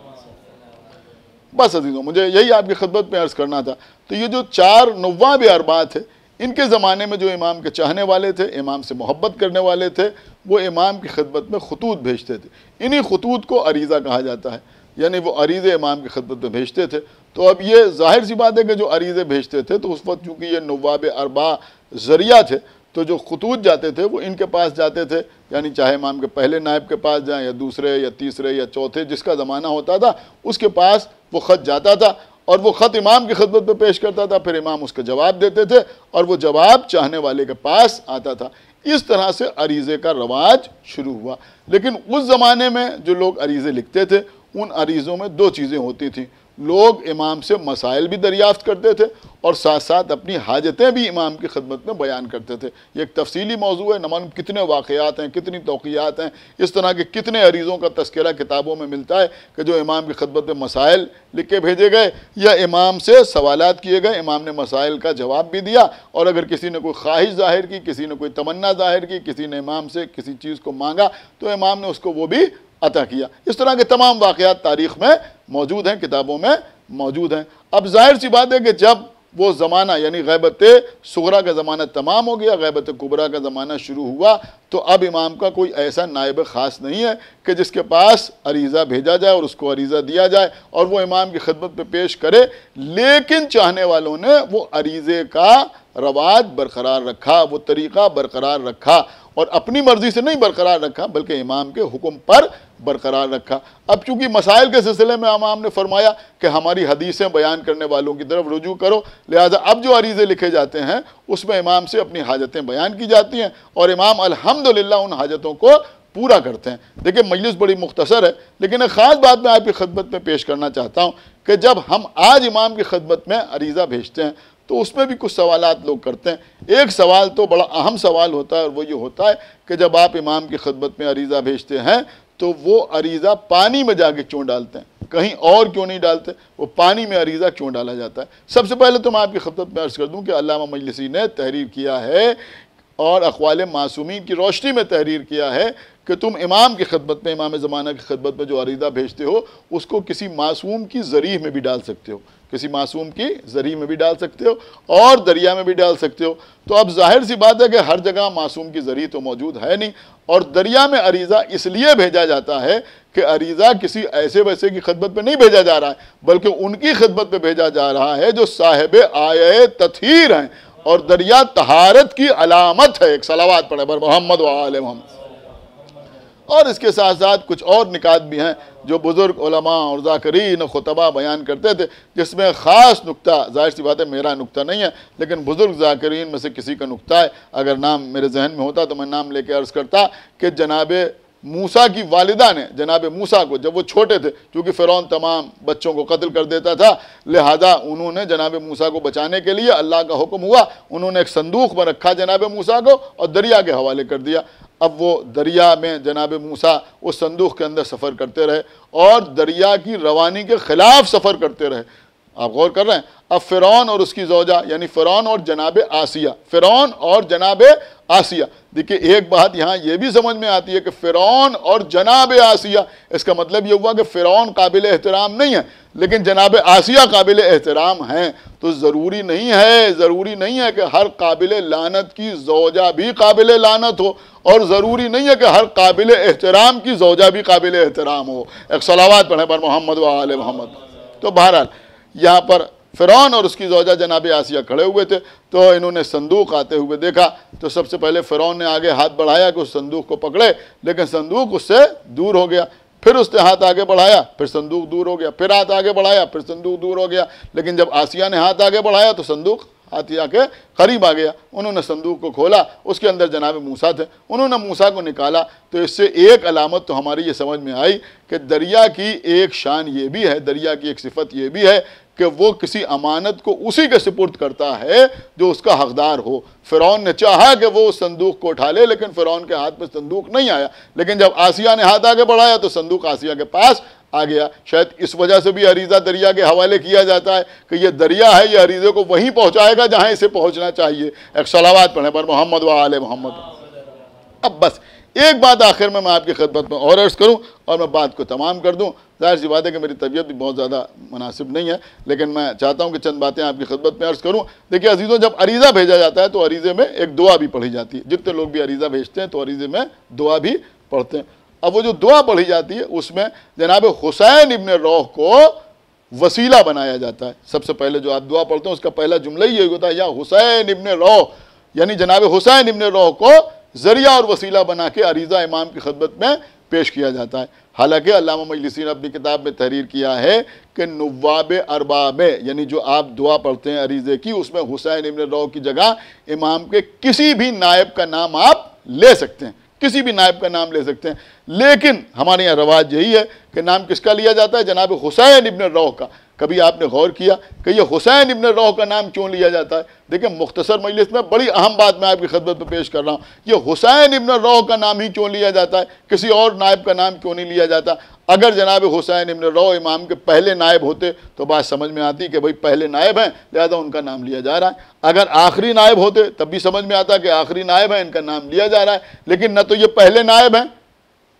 بس عزیزوں، مجھے یہی آپ کی خدمت میں عرض کرنا تھا۔ تو یہ جو 4 نواب اربعہ تھے، ان کے زمانے میں جو امام کے چاہنے والے تھے، امام سے محبت کرنے والے تھے، وہ امام کی خدمت میں خطوط بھیجتے تھے۔ انہی خطوط کو عریضہ کہا جاتا ہے، یعنی وہ عریضے امام کی خدمت میں بھیجتے تھے۔ تو اب یہ ظاہر سی بات ہے کہ جو عریضے بھیجتے تھے تو اس وقت چونکہ یہ نواب اربعہ ذریعہ تھے، تو جو خطوط جاتے تھے وہ ان کے پاس جاتے تھے، یعنی چاہے امام کے پہلے نائب کے پاس جائیں یا دوسرے یا تیسرے یا چوتھے، جس کا زمانہ ہوتا تھا اس کے پاس وہ خط جاتا تھا، اور وہ خط امام کی خدمت میں پیش کرتا تھا، پھر امام اس کا جواب دیتے تھے اور وہ جواب چاہنے والے کے پاس آتا تھا۔ اس طرح سے عریضے کا رواج شروع ہوا۔ لیکن اس زمانے میں جو لوگ عریضے لکھتے تھے ان عریضوں میں 2 چیزیں ہوتی تھیں۔ لوگ امام سے مسائل بھی دریافت کرتے تھے اور ساتھ ساتھ اپنی حاجتیں بھی امام کی خدمت میں بیان کرتے تھے۔ یہ ایک تفصیلی موضوع ہے، نہ معلوم کتنے واقعات ہیں، کتنی توقیات ہیں، اس طرح کے کتنے عریضوں کا تذکرہ کتابوں میں ملتا ہے کہ جو امام کی خدمت میں مسائل لکھ کے بھیجے گئے یا امام سے سوالات کیے گئے، امام نے مسائل کا جواب بھی دیا، اور اگر کسی نے کوئی خواہش ظاہر کی، کسی نے کوئی تمنا ظاہر کی، کسی نے امام سے کسی چیز کو مانگا تو امام نے اس کو وہ بھی عطا کیا۔ اس طرح کے تمام واقعات تاریخ میں موجود ہیں، کتابوں میں موجود ہیں۔ اب ظاہر سی بات ہے کہ جب وہ زمانہ یعنی غیبت صغرا کا زمانہ تمام ہو گیا، غیبت کبرا کا زمانہ شروع ہوا، تو اب امام کا کوئی ایسا نائب خاص نہیں ہے کہ جس کے پاس عریضہ بھیجا جائے اور اس کو عریضہ دیا جائے اور وہ امام کی خدمت پہ پیش کرے، لیکن چاہنے والوں نے وہ عریضے کا رواج برقرار رکھا، وہ طریقہ برقرار رکھا، اور اپنی مرضی سے نہیں برقرار رکھا بلکہ امام کے حکم پر برقرار رکھا۔ اب چونکہ مسائل کے سلسلے میں امام نے فرمایا کہ ہماری حدیثیں بیان کرنے والوں کی طرف رجوع کرو، لہذا اب جو عریضے لکھے جاتے ہیں اس میں امام سے اپنی حاجتیں بیان کی جاتی ہیں اور امام الحمدللہ ان حاجتوں کو پورا کرتے ہیں۔ دیکھیں مجلس بڑی مختصر ہے، لیکن ایک خاص بات میں آپ کی خدمت میں پیش کرنا چاہتا ہوں کہ جب ہم آج امام کی خدمت میں عریضہ بھیجتے ہیں تو اس میں بھی کچھ سوالات لوگ کرتے ہیں۔ ایک سوال تو بڑا اہم سوال ہوتا ہے اور وہ یہ ہوتا ہے کہ جب آپ امام کی خدمت میں عریضہ بھیجتے ہیں تو وہ عریضہ پانی میں جا کے کیوں ڈالتے ہیں، کہیں اور کیوں نہیں ڈالتے، وہ پانی میں عریضہ کیوں ڈالا جاتا ہے؟ سب سے پہلے تو میں آپ کی خدمت میں عرض کر دوں کہ علامہ مجلسی نے تحریر کیا ہے اور اقوال معصومین کی روشنی میں تحریر کیا ہے کہ تم امام کی خدمت میں، امام زمانہ کی خدمت میں جو عریضہ بھیجتے ہو اس کو کسی معصوم کی ذریح میں بھی ڈال سکتے ہو، کسی معصوم کی ذریح میں بھی ڈال سکتے ہو اور دریا میں بھی ڈال سکتے ہو۔ تو اب ظاہر سی بات ہے کہ ہر جگہ معصوم کی ذریح تو موجود ہے نہیں، اور دریا میں عریضہ اس لیے بھیجا جاتا ہے کہ عریضہ کسی ایسے ویسے کی خدمت پہ نہیں بھیجا جا رہا ہے بلکہ ان کی خدمت پہ بھیجا جا رہا ہے جو صاحب آیہ تطہیر ہیں، اور دریا طہارت کی علامت ہے۔ ایک صلوات پڑھے بر محمد و آل محمد۔ اور اس کے ساتھ ساتھ کچھ اور نکات بھی ہیں جو بزرگ علماء اور ذاکرین و خطبہ بیان کرتے تھے، جس میں خاص نکتہ، ظاہر سی بات ہے میرا نکتہ نہیں ہے لیکن بزرگ ذاکرین میں سے کسی کا نکتہ ہے، اگر نام میرے ذہن میں ہوتا تو میں نام لے کے عرض کرتا کہ جناب موسیٰ کی والدہ نے جناب موسیٰ کو جب وہ چھوٹے تھے، چونکہ فرعون تمام بچوں کو قتل کر دیتا تھا، لہذا انہوں نے جناب موسیٰ کو بچانے کے لیے اللہ کا حکم ہوا، انہوں نے ایک صندوق میں رکھا جناب موسیٰ کو اور دریا کے حوالے کر دیا۔ اب وہ دریا میں جناب موسیٰ اس صندوق کے اندر سفر کرتے رہے اور دریا کی روانی کے خلاف سفر کرتے رہے۔ آپ غور کر رہے ہیں؟ اب فرعون اور اس کی زوجہ یعنی فرعون اور جناب آسیہ، فرعون اور جناب آسیہ، دیکھیں ایک بات یہاں یہ بھی سمجھ میں آتی ہے کہ فرعون اور جناب آسیہ، اس کا مطلب یہ ہوا کہ فرعون قابل احترام نہیں ہے لیکن جناب آسیہ قابل احترام ہیں۔ تو ضروری نہیں ہے کہ ہر قابل لعنت کی زوجہ بھی قابل لعنت ہو، اور ضروری نہیں ہے کہ ہر قابل احترام کی زوجہ بھی قابل احترام ہو۔ ایک صلوات پڑھیں پر محمد و آل محمد۔ تو بہرحال یہاں پر فرعون اور اس کی زوجہ جناب آسیہ کھڑے ہوئے تھے، تو انہوں نے صندوق آتے ہوئے دیکھا، تو سب سے پہلے فرعون نے آگے ہاتھ بڑھایا کہ اس صندوق کو پکڑے، لیکن صندوق اس سے دور ہو گیا۔ پھر اس نے ہاتھ آگے بڑھایا، پھر صندوق دور ہو گیا، پھر ہاتھ آگے بڑھایا، پھر صندوق دور ہو گیا، لیکن جب آسیہ نے ہاتھ آگے بڑھایا تو صندوق ہاتھ آ کے قریب آ گیا۔ انہوں نے صندوق کو کھولا، اس کے اندر جناب موسیٰ تھے، انہوں نے موسیٰ کو نکالا۔ تو اس سے ایک علامت تو ہماری یہ سمجھ میں آئی کہ دریا کی ایک شان یہ بھی ہے، دریا کی ایک صفت یہ بھی ہے کہ وہ کسی امانت کو اسی کے سپرد کرتا ہے جو اس کا حقدار ہو۔ فرعون نے چاہا کہ وہ اس صندوق کو اٹھا لے لیکن فرعون کے ہاتھ میں صندوق نہیں آیا، لیکن جب آسیہ نے ہاتھ آگے بڑھایا تو صندوق آسیہ کے پاس آ گیا۔ شاید اس وجہ سے بھی عریضہ دریا کے حوالے کیا جاتا ہے کہ یہ دریا ہے، یہ عریضے کو وہیں پہنچائے گا جہاں اسے پہنچنا چاہیے۔ ایک صلوات پڑھیں پر محمد و آل محمد۔ اب بس ایک بات آخر میں آپ کی خدمت میں اور عرض کروں اور میں بات کو تمام کر دوں۔ ظاہر سی بات ہے کہ میری طبیعت بھی بہت زیادہ مناسب نہیں ہے لیکن میں چاہتا ہوں کہ چند باتیں آپ کی خدمت میں عرض کروں۔ دیکھیے عزیزوں، جب عریضہ بھیجا جاتا ہے تو عریضے میں ایک دعا بھی پڑھی جاتی ہے۔ جتنے لوگ بھی عریضہ بھیجتے ہیں تو عریضے میں دعا بھی پڑھتے ہیں۔ اب وہ جو دعا پڑھی جاتی ہے اس میں جناب حسین ابن روح کو وسیلہ بنایا جاتا ہے۔ سب سے پہلے جو آپ دعا پڑھتے ہیں اس کا پہلا جملہ ہی یہ ہوتا ہے یا حسین ابن روح، یعنی جناب حسین ابن روح کو ذریعہ اور وسیلہ بنا کے عریضہ امام کی خدمت میں پیش کیا جاتا ہے۔ حالانکہ علامہ مجلسی نے اپنی کتاب میں تحریر کیا ہے کہ نواب ارباب میں یعنی جو آپ دعا پڑھتے ہیں عریضے کی، اس میں حسین ابن روح کی جگہ امام کے کسی بھی نائب کا نام آپ لے سکتے ہیں، کسی بھی نائب کا نام لے سکتے ہیں، لیکن ہمارے یہاں رواج یہی ہے کہ نام کس کا لیا جاتا ہے؟ جناب حسین ابن روح کا۔ کبھی آپ نے غور کیا کہ یہ حسین ابن روح کا نام کیوں لیا جاتا ہے؟ دیکھیں مختصر مجلس میں بڑی اہم بات میں آپ کی خدمت میں پیش کر رہا ہوں، یہ حسین ابن روح کا نام ہی کیوں لیا جاتا ہے؟ کسی اور نائب کا نام کیوں نہیں لیا جاتا؟ اگر جناب حسین ابن روح امام کے پہلے نائب ہوتے تو بات سمجھ میں آتی کہ بھئی پہلے نائب ہیں لہذا ان کا نام لیا جا رہا ہے۔ اگر آخری نائب ہوتے تب بھی سمجھ میں آتا کہ آخری نائب ہیں ان کا نام لیا جا رہا ہے، لیکن نہ تو یہ پہلے نائب ہیں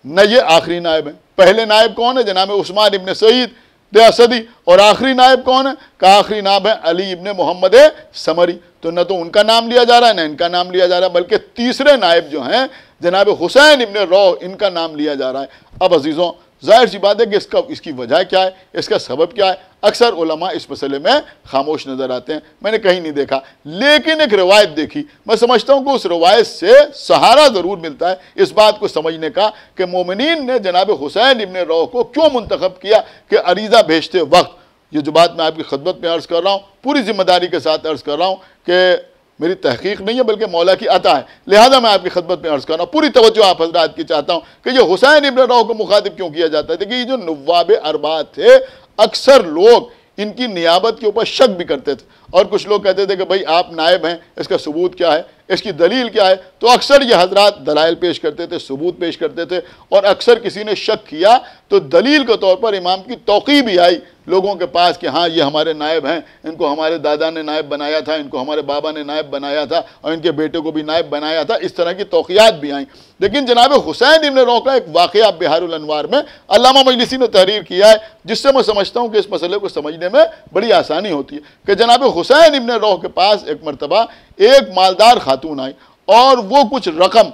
نہ یہ آخری نائب ہیں۔ پہلے نائب کون ہے؟ جناب عثمان ابن سعید دے اسدی، اور آخری نائب کون ہے؟ کہ آخری نائب ہے علی ابن محمد سمری. تو نہ تو ان کا نام لیا جا رہا ہے نہ ان کا نام لیا جا رہا ہے، بلکہ تیسرے نائب جو ہیں جناب حسین ابن روح، ان کا نام لیا جا رہا ہے. اب عزیزوں ظاہر سی بات ہے کہ اس کی وجہ کیا ہے، اس کا سبب کیا ہے؟ اکثر علماء اس مسئلے میں خاموش نظر آتے ہیں، میں نے کہیں نہیں دیکھا، لیکن ایک روایت دیکھی. میں سمجھتا ہوں کہ اس روایت سے سہارا ضرور ملتا ہے اس بات کو سمجھنے کا کہ مومنین نے جناب حسین ابن روح کو کیوں منتخب کیا کہ عریضہ بھیجتے وقت. یہ جو بات میں آپ کی خدمت میں عرض کر رہا ہوں، پوری ذمہ داری کے ساتھ عرض کر رہا ہوں کہ میری تحقیق نہیں ہے بلکہ مولا کی عطا ہے، لہذا میں آپ کی خدمت میں عرض کر رہا ہوں. پوری توجہ آپ حضرات کی چاہتا ہوں کہ یہ حسین ابن روح کو مخاطب کیوں کیا جاتا ہے. کہ یہ جو نواب اربعہ تھے، اکثر لوگ ان کی نیابت کے اوپر شک بھی کرتے تھے، اور کچھ لوگ کہتے تھے کہ بھئی آپ نائب ہیں، اس کا ثبوت کیا ہے، اس کی دلیل کیا ہے. تو اکثر یہ حضرات دلائل پیش کرتے تھے، ثبوت پیش کرتے تھے، اور اکثر کسی نے شک کیا تو دلیل کے طور پر امام کی توقیع بھی آئی لوگوں کے پاس کہ ہاں یہ ہمارے نائب ہیں، ان کو ہمارے دادا نے نائب بنایا تھا، ان کو ہمارے بابا نے نائب بنایا تھا، اور ان کے بیٹے کو بھی نائب بنایا تھا. اس طرح کی توقیات بھی آئیں. لیکن جناب حسین ابن روح کا ایک واقعہ بہار الانوار میں علامہ مجلسی نے تحریر کیا ہے، جس سے میں سمجھتا ہوں کہ اس مسئلے کو سمجھنے میں بڑی آسانی ہوتی ہے. کہ جناب حسین ابن روح کے پاس ایک مرتبہ ایک مالدار خاتون آئی، اور وہ کچھ رقم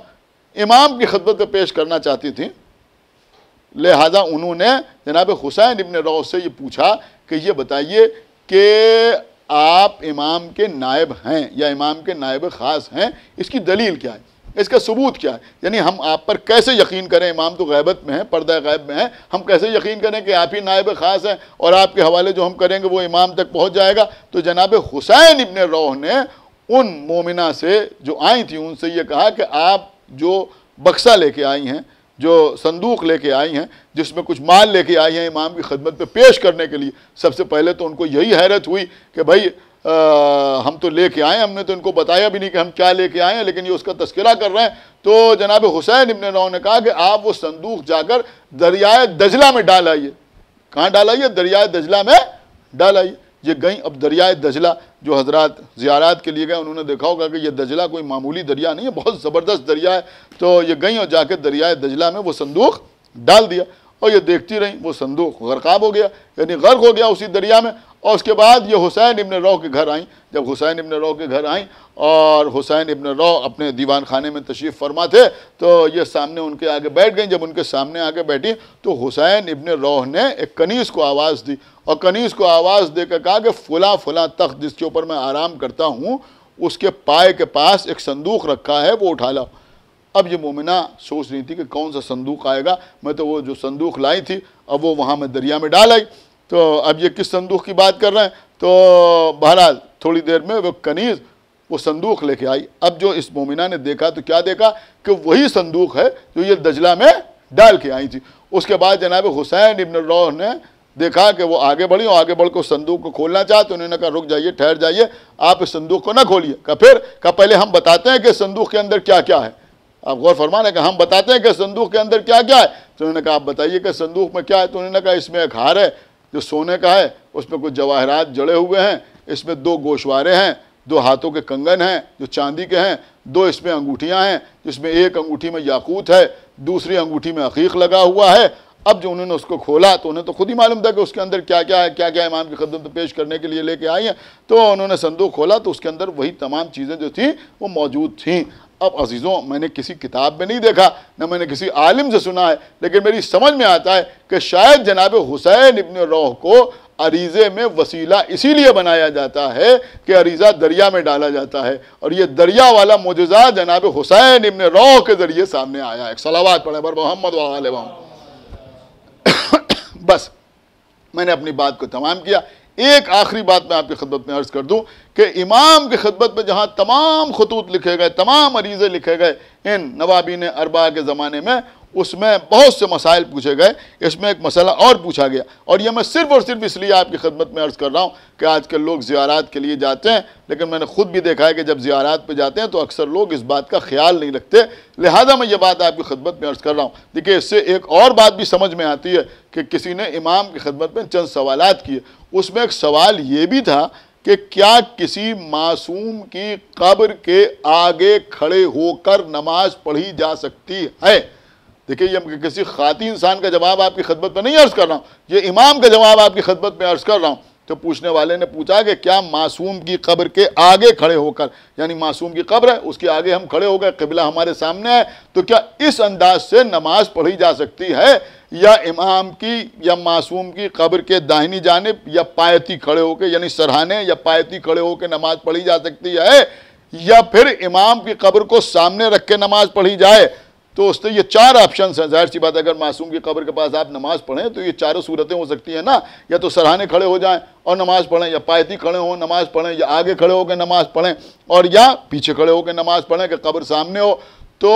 امام کی خدمت میں پیش کرنا چاہتی تھیں. لہذا انہوں نے جناب حسین ابن روح سے یہ پوچھا کہ یہ بتائیے کہ آپ امام کے نائب ہیں یا امام کے نائب خاص ہیں، اس کی دلیل کیا ہے، اس کا ثبوت کیا ہے؟ یعنی ہم آپ پر کیسے یقین کریں؟ امام تو غیبت میں ہیں، پردہ غیب میں ہیں، ہم کیسے یقین کریں کہ آپ ہی نائب خاص ہیں اور آپ کے حوالے جو ہم کریں گے وہ امام تک پہنچ جائے گا؟ تو جناب حسین ابن روح نے ان مومنہ سے جو آئی تھیں ان سے یہ کہا کہ آپ جو بکسہ لے کے آئی ہیں، جو صندوق لے کے آئی ہیں، جس میں کچھ مال لے کے آئی ہیں امام کی خدمت پہ پیش کرنے کے لیے، سب سے پہلے تو ان کو یہی حیرت ہوئی کہ بھائی ہم تو لے کے آئے ہیں، ہم نے تو ان کو بتایا بھی نہیں کہ ہم کیا لے کے آئے ہیں، لیکن یہ اس کا تذکرہ کر رہے ہیں. تو جناب حسین ابن روح نے کہا کہ آپ وہ صندوق جا کر دریائے دجلہ میں ڈال آئیے. کہاں ڈال آئیے؟ دریائے دجلہ میں ڈال آئیے. یہ گئیں. اب دریائے دجلہ جو حضرات زیارات کے لیے گئے انہوں نے دیکھا ہوگا کہ یہ دجلہ کوئی معمولی دریا نہیں ہے، بہت زبردست دریا ہے. تو یہ گئیں اور جا کے دریائے دجلہ میں وہ صندوق ڈال دیا، اور یہ دیکھتی رہیں وہ صندوق غرقاب ہو گیا، یعنی غرق ہو گیا اسی دریا میں. اور اس کے بعد یہ حسین ابن روح کے گھر آئیں. جب حسین ابن روح کے گھر آئیں اور حسین ابن روح اپنے دیوان خانے میں تشریف فرما تھے تو یہ سامنے ان کے آگے بیٹھ گئیں. جب ان کے سامنے آگے بیٹھی تو حسین ابن روح نے ایک کنیز کو آواز دی، اور کنیز کو آواز دے کر کہا کہ فلاں فلاں تخت جس کے اوپر میں آرام کرتا ہوں اس کے پائے کے پاس ایک صندوق رکھا ہے، وہ اٹھا لاؤ. اب یہ مومنہ سوچ رہی تھی کہ کون سا صندوق آئے گا، میں تو وہ جو صندوق لائی تھی اب وہ وہاں میں دریا میں ڈال آئی. تو اب یہ کس صندوق کی بات کر رہے ہیں؟ تو بہرحال تھوڑی دیر میں وہ کنیز وہ صندوق لے کے آئی. اب جو اس مومنہ نے دیکھا تو کیا دیکھا کہ وہی صندوق ہے جو یہ دجلہ میں ڈال کے آئی تھی. اس کے بعد جناب حسین ابن روح نے دیکھا کہ وہ آگے بڑھی اور آگے بڑھ کے صندوق کو کھولنا چاہا تو انہوں نے کہا رک جائیے، ٹھہر جائیے، آپ اس صندوق کو نہ کھولیے. کہا پہلے ہم بتاتے ہیں کہ صندوق کے اندر کیا کیا ہے. آپ غور فرمانا کہ ہم بتاتے ہیں کہ صندوق کے اندر کیا کیا ہے. تو انہوں نے کہا آپ بتائیے کہ صندوق میں کیا ہے. تو انہوں نے کہا اس میں ایک ہار ہے جو سونے کا ہے، اس میں کچھ جواہرات جڑے ہوئے ہیں، اس میں 2 گوشوارے ہیں، 2 ہاتھوں کے کنگن ہیں جو چاندی کے ہیں، 2 اس میں انگوٹھیاں ہیں جس میں ایک انگوٹھی میں یاقوت ہے، دوسری انگوٹھی میں عقیق لگا ہوا ہے. اب جو انہوں نے اس کو کھولا تو انہیں تو خود ہی معلوم تھا کہ اس کے اندر کیا کیا ہے، کیا کیا امام کی خدمت میں پیش کرنے کے لیے لے کے آئی ہیں. تو انہوں نے صندوق کھولا تو اس کے اندر وہی تمام چیزیں جو تھیں وہ موجود تھیں. اب عزیزوں میں نے کسی کتاب میں نہیں دیکھا، نہ میں نے کسی عالم سے سنا ہے، لیکن میری سمجھ میں آتا ہے کہ شاید جناب حسین ابن روح کو عریضے میں وسیلہ اسی لیے بنایا جاتا ہے کہ عریضہ دریا میں ڈالا جاتا ہے، اور یہ دریا والا معجزہ جناب حسین ابن روح کے ذریعے سامنے آیا ہے. ایک صلوات پڑھیں بر محمد و آل محمد. بس میں نے اپنی بات کو تمام کیا. ایک آخری بات میں آپ کی خدمت میں عرض کر دوں کہ امام کی خدمت میں جہاں تمام خطوط لکھے گئے، تمام عریضے لکھے گئے ان نوابین اربعہ کے زمانے میں، اس میں بہت سے مسائل پوچھے گئے. اس میں ایک مسئلہ اور پوچھا گیا، اور یہ میں صرف اور صرف اس لیے آپ کی خدمت میں عرض کر رہا ہوں کہ آج کل لوگ زیارات کے لیے جاتے ہیں، لیکن میں نے خود بھی دیکھا ہے کہ جب زیارات پہ جاتے ہیں تو اکثر لوگ اس بات کا خیال نہیں رکھتے. لہذا میں یہ بات آپ کی خدمت میں عرض کر رہا ہوں. دیکھیں اس سے ایک اور بات بھی سمجھ میں آتی ہے کہ کسی نے امام کی خدمت میں چند سوالات کیے. اس میں ایک سوال یہ بھی تھا کہ کیا کسی معصوم کی قبر کے آگے کھڑے ہو کر نماز پڑھی جا سکتی ہے؟ دیکھیے یہ کسی خاطی انسان کا جواب آپ کی خدمت میں نہیں عرض کر رہا ہوں، یہ امام کا جواب آپ کی خدمت میں عرض کر رہا ہوں۔ تو پوچھنے والے نے پوچھا کہ کیا معصوم کی قبر کے آگے کھڑے ہو کر، یعنی معصوم کی قبر ہے اس کے آگے ہم کھڑے ہو گئے، قبلہ ہمارے سامنے ہے، تو کیا اس انداز سے نماز پڑھی جا سکتی ہے، یا امام کی یا معصوم کی قبر کے داہنی جانب یا پایتی کھڑے ہو کے، یعنی سرہانے یا پایتی کھڑے ہو کے نماز پڑھی جا سکتی ہے، یا پھر امام کی قبر کو سامنے رکھ کے نماز پڑھی جائے؟ تو اس سے یہ 4 آپشنز ہیں۔ ظاہر سی بات ہے اگر معصوم کی قبر کے پاس آپ نماز پڑھیں تو یہ 4 صورتیں ہو سکتی ہیں نا، یا تو سرہانے کھڑے ہو جائیں اور نماز پڑھیں، یا پایتی کھڑے ہوں نماز پڑھیں، یا آگے کھڑے ہو کے نماز پڑھیں، اور یا پیچھے کھڑے ہو کے نماز پڑھیں کہ قبر سامنے ہو۔ تو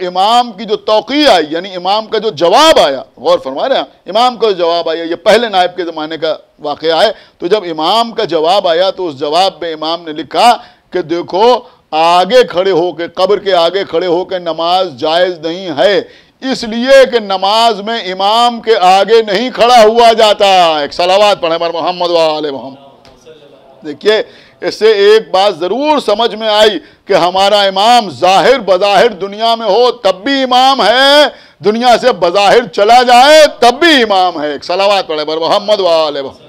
امام کی جو توقیع آئی، یعنی امام کا جو جواب آیا، غور فرما رہے ہیں، امام کا جو جواب آیا، یہ پہلے نائب کے زمانے کا واقعہ ہے، تو جب امام کا جواب آیا تو اس جواب میں امام نے لکھا کہ دیکھو آگے کھڑے ہو کے، قبر کے آگے کھڑے ہو کے نماز جائز نہیں ہے، اس لیے کہ نماز میں امام کے آگے نہیں کھڑا ہوا جاتا۔ ایک صلوات پڑھیں بر محمد و آل محمد۔ دیکھیے اس سے ایک بات ضرور سمجھ میں آئی کہ ہمارا امام ظاہر بظاہر دنیا میں ہو تب بھی امام ہے، دنیا سے بظاہر چلا جائے تب بھی امام ہے۔ ایک صلوات پڑھیں بر محمد و آل محمد۔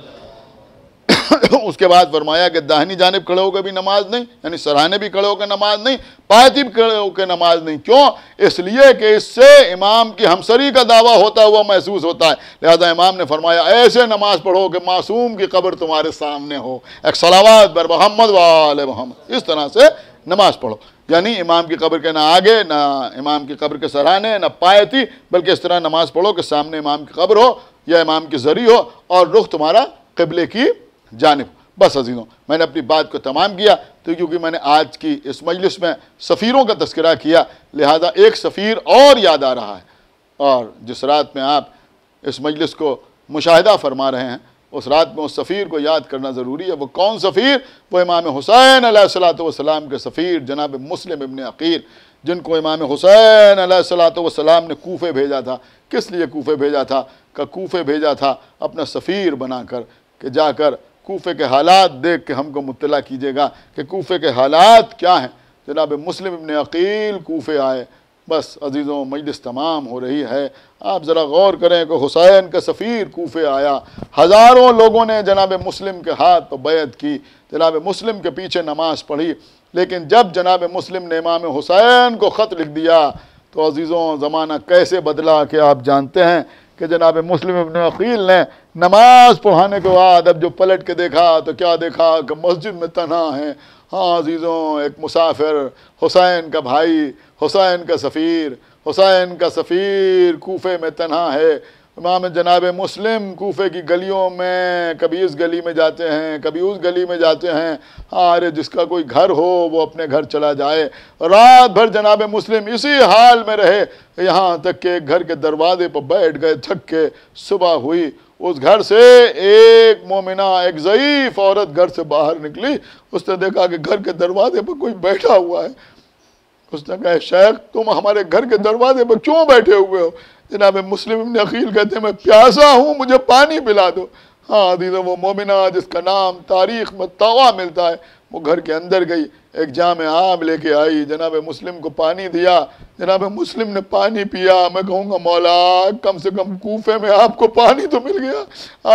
اس کے بعد فرمایا کہ داہنی جانب کھڑے ہو کے بھی نماز نہیں، یعنی سرہانے بھی کھڑے ہو کے نماز نہیں، پایتی بھی کھڑے ہو کے نماز نہیں۔ کیوں؟ اس لیے کہ اس سے امام کی ہمسری کا دعویٰ ہوتا ہوا محسوس ہوتا ہے، لہذا امام نے فرمایا ایسے نماز پڑھو کہ معصوم کی قبر تمہارے سامنے ہو۔ ایک صلوات بر محمد و آل محمد۔ اس طرح سے نماز پڑھو، یعنی امام کی قبر کے نہ آگے، نہ امام کی قبر کے سرہانے، نہ پایتی، بلکہ اس طرح نماز پڑھو کہ سامنے امام کی قبر ہو یا امام کی زری ہو اور رخ تمہارا قبلے کی جانب۔ بس عزیزوں، میں نے اپنی بات کو تمام کیا، تو کیونکہ میں نے آج کی اس مجلس میں سفیروں کا تذکرہ کیا، لہذا ایک سفیر اور یاد آ رہا ہے، اور جس رات میں آپ اس مجلس کو مشاہدہ فرما رہے ہیں اس رات میں اس سفیر کو یاد کرنا ضروری ہے۔ وہ کون سفیر؟ وہ امام حسین علیہ السلام کے سفیر جناب مسلم ابن عقیل، جن کو امام حسین علیہ السلام نے کوفے بھیجا تھا۔ کس لیے کوفے بھیجا تھا؟ کہ کوفے بھیجا تھا اپنا سفیر بنا کر کہ جا کر کوفے کے حالات دیکھ کے ہم کو مطلع کیجیے گا کہ کوفے کے حالات کیا ہیں۔ جناب مسلم ابن عقیل کوفے آئے۔ بس عزیزوں، مجلس تمام ہو رہی ہے، آپ ذرا غور کریں کہ حسین کا سفیر کوفے آیا، ہزاروں لوگوں نے جناب مسلم کے ہاتھ پر بیعت کی، جناب مسلم کے پیچھے نماز پڑھی، لیکن جب جناب مسلم نے امام حسین کو خط لکھ دیا تو عزیزوں زمانہ کیسے بدلا کہ آپ جانتے ہیں کہ جناب مسلم ابن عقیل نے نماز پڑھانے کے بعد اب جو پلٹ کے دیکھا تو کیا دیکھا کہ مسجد میں تنہا ہے۔ ہاں عزیزوں، ایک مسافر، حسین کا بھائی، حسین کا سفیر کوفے میں تنہا ہے۔ امام جناب مسلم کوفے کی گلیوں میں کبھی اس گلی میں جاتے ہیں، کبھی اس گلی میں جاتے ہیں۔ ہاں ارے جس کا کوئی گھر ہو وہ اپنے گھر چلا جائے۔ رات بھر جناب مسلم اسی حال میں رہے، یہاں تک کہ گھر کے دروازے پر بیٹھ گئے تھک کے۔ صبح ہوئی، اس گھر سے ایک مومنہ، ایک ضعیف عورت گھر سے باہر نکلی۔ اس نے دیکھا کہ گھر کے دروازے پر کوئی بیٹھا ہوا ہے۔ اس نے کہا شیخ تم ہمارے گھر کے دروازے پر کیوں بیٹھے ہوئے ہو؟ جناب مسلم ابن عقیل کہتے ہیں میں پیاسا ہوں، مجھے پانی پلا دو۔ ہاں عزیزوں، وہ مومنہ جس کا نام تاریخ میں طوع ملتا ہے، وہ گھر کے اندر گئی، ایک جام آب لے کے آئی، جناب مسلم کو پانی دیا۔ جناب مسلم نے پانی پیا۔ میں کہوں گا مولا کم سے کم کوفے میں آپ کو پانی تو مل گیا،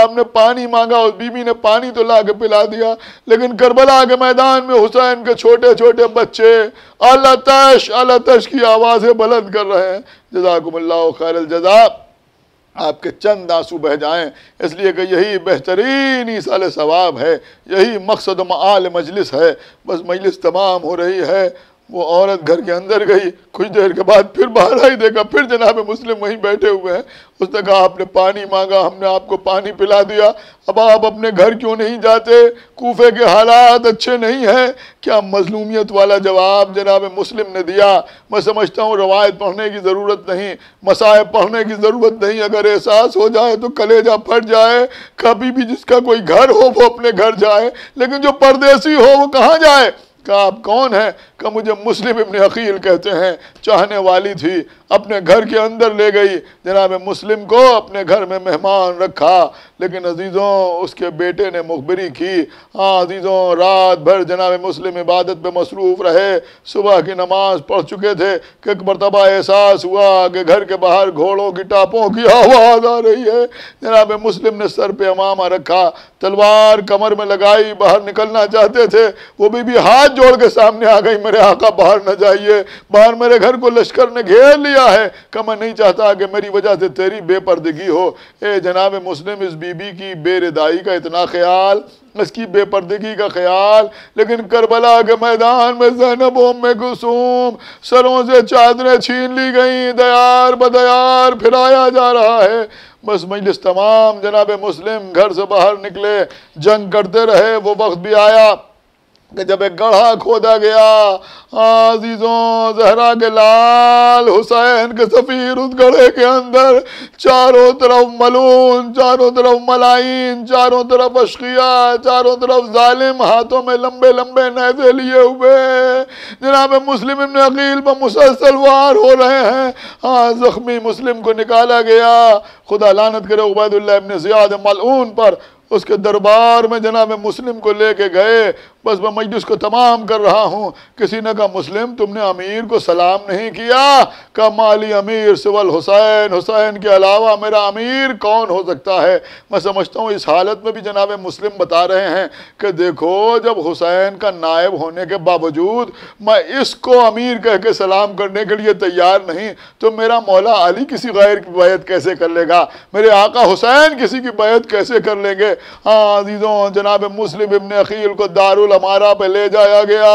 آپ نے پانی مانگا، اس بی بی نے پانی تو لا کے پلا دیا، لیکن کربلا کے میدان میں حسین کے چھوٹے چھوٹے بچے اللہ تش کی آوازیں بلند کر رہے ہیں۔ جزاکم اللہ خیر الجزا، آپ کے چند آنسو بہ جائیں، اس لیے کہ یہی بہترین ایصال ثواب ہے، یہی مقصد و معال مجلس ہے۔ بس مجلس تمام ہو رہی ہے، وہ عورت گھر کے اندر گئی، کچھ دیر کے بعد پھر باہر آئی، دیکھا پھر جناب مسلم وہیں بیٹھے ہوئے ہیں۔ اس نے کہا آپ نے پانی مانگا، ہم نے آپ کو پانی پلا دیا، اب آپ اپنے گھر کیوں نہیں جاتے؟ کوفے کے حالات اچھے نہیں ہیں۔ کیا مظلومیت والا جواب جناب مسلم نے دیا۔ میں سمجھتا ہوں روایت پڑھنے کی ضرورت نہیں، مصائب پڑھنے کی ضرورت نہیں، اگر احساس ہو جائے تو کلیجہ پھٹ جائے۔ کبھی بھی جس کا کوئی گھر ہو وہ اپنے گھر جائے، لیکن جو پردیسی ہو وہ کہاں جائے؟ کہ آپ کون ہیں؟ کہ مجھے مسلم ابن عقیل کہتے ہیں۔ چاہنے والی تھی، اپنے گھر کے اندر لے گئی، جناب مسلم کو اپنے گھر میں مہمان رکھا، لیکن عزیزوں اس کے بیٹے نے مخبری کی۔ ہاں عزیزوں، رات بھر جناب مسلم عبادت پہ مصروف رہے، صبح کی نماز پڑھ چکے تھے کہ ایک مرتبہ احساس ہوا کہ گھر کے باہر گھوڑوں کی ٹاپوں کی آواز آ رہی ہے۔ جناب مسلم نے سر پہ امامہ رکھا، تلوار کمر میں لگائی، باہر نکلنا چاہتے تھے، وہ بھی ہاتھ جوڑ کے سامنے آ گئی، میرے آقا باہر نہ جائیے، باہر میرے گھر کو لشکر نے گھیر لیا ہے، کہ میں نہیں چاہتا کہ میری وجہ سے تیری بے پردگی ہو۔ اے جناب مسلم، اس بی بی کی بے ردائی کا اتنا خیال، اس کی بے پردگی کا خیال، لیکن کربلا کے میدان میں زینب و ام کلثوم سروں سے چادریں چھین لی گئیں، دیار بدیار پھرایا جا رہا ہے۔ بس مجلس تمام، جناب مسلم گھر سے باہر نکلے، جنگ کرتے رہے۔ وہ وقت بھی آیا کہ جب ایک گڑھا کھودا گیا، عزیزوں زہرا کے لال حسین کے سفیر اس گڑھے کے اندر، چاروں طرف ملعون، چاروں طرف ملائین، چاروں طرف اشقیاء، چاروں طرف ظالم، ہاتھوں میں لمبے لمبے نیزے لیے ہوئے جناب مسلم ابن عقیل پر مسلسل وار ہو رہے ہیں۔ زخمی مسلم کو نکالا گیا، خدا لعنت کرے عبید اللہ ابن زیاد ملعون پر، اس کے دربار میں جناب مسلم کو لے کے گئے۔ بس میں مجلس کو تمام کر رہا ہوں، کسی نے کہا مسلم تم نے امیر کو سلام نہیں کیا؟ کہ مالی امیر سوال حسین، حسین کے علاوہ میرا امیر کون ہو سکتا ہے؟ میں سمجھتا ہوں اس حالت میں بھی جناب مسلم بتا رہے ہیں کہ دیکھو، جب حسین کا نائب ہونے کے باوجود میں اس کو امیر کہہ کے سلام کرنے کے لیے تیار نہیں، تو میرا مولا علی کسی غیر کی بیعت کیسے کر لے گا؟ میرے آقا حسین کسی کی بیعت کیسے کر لیں گے؟ عزیزوں جناب مسلم ابن عقیل کو دارالامارہ پہ لے جایا گیا،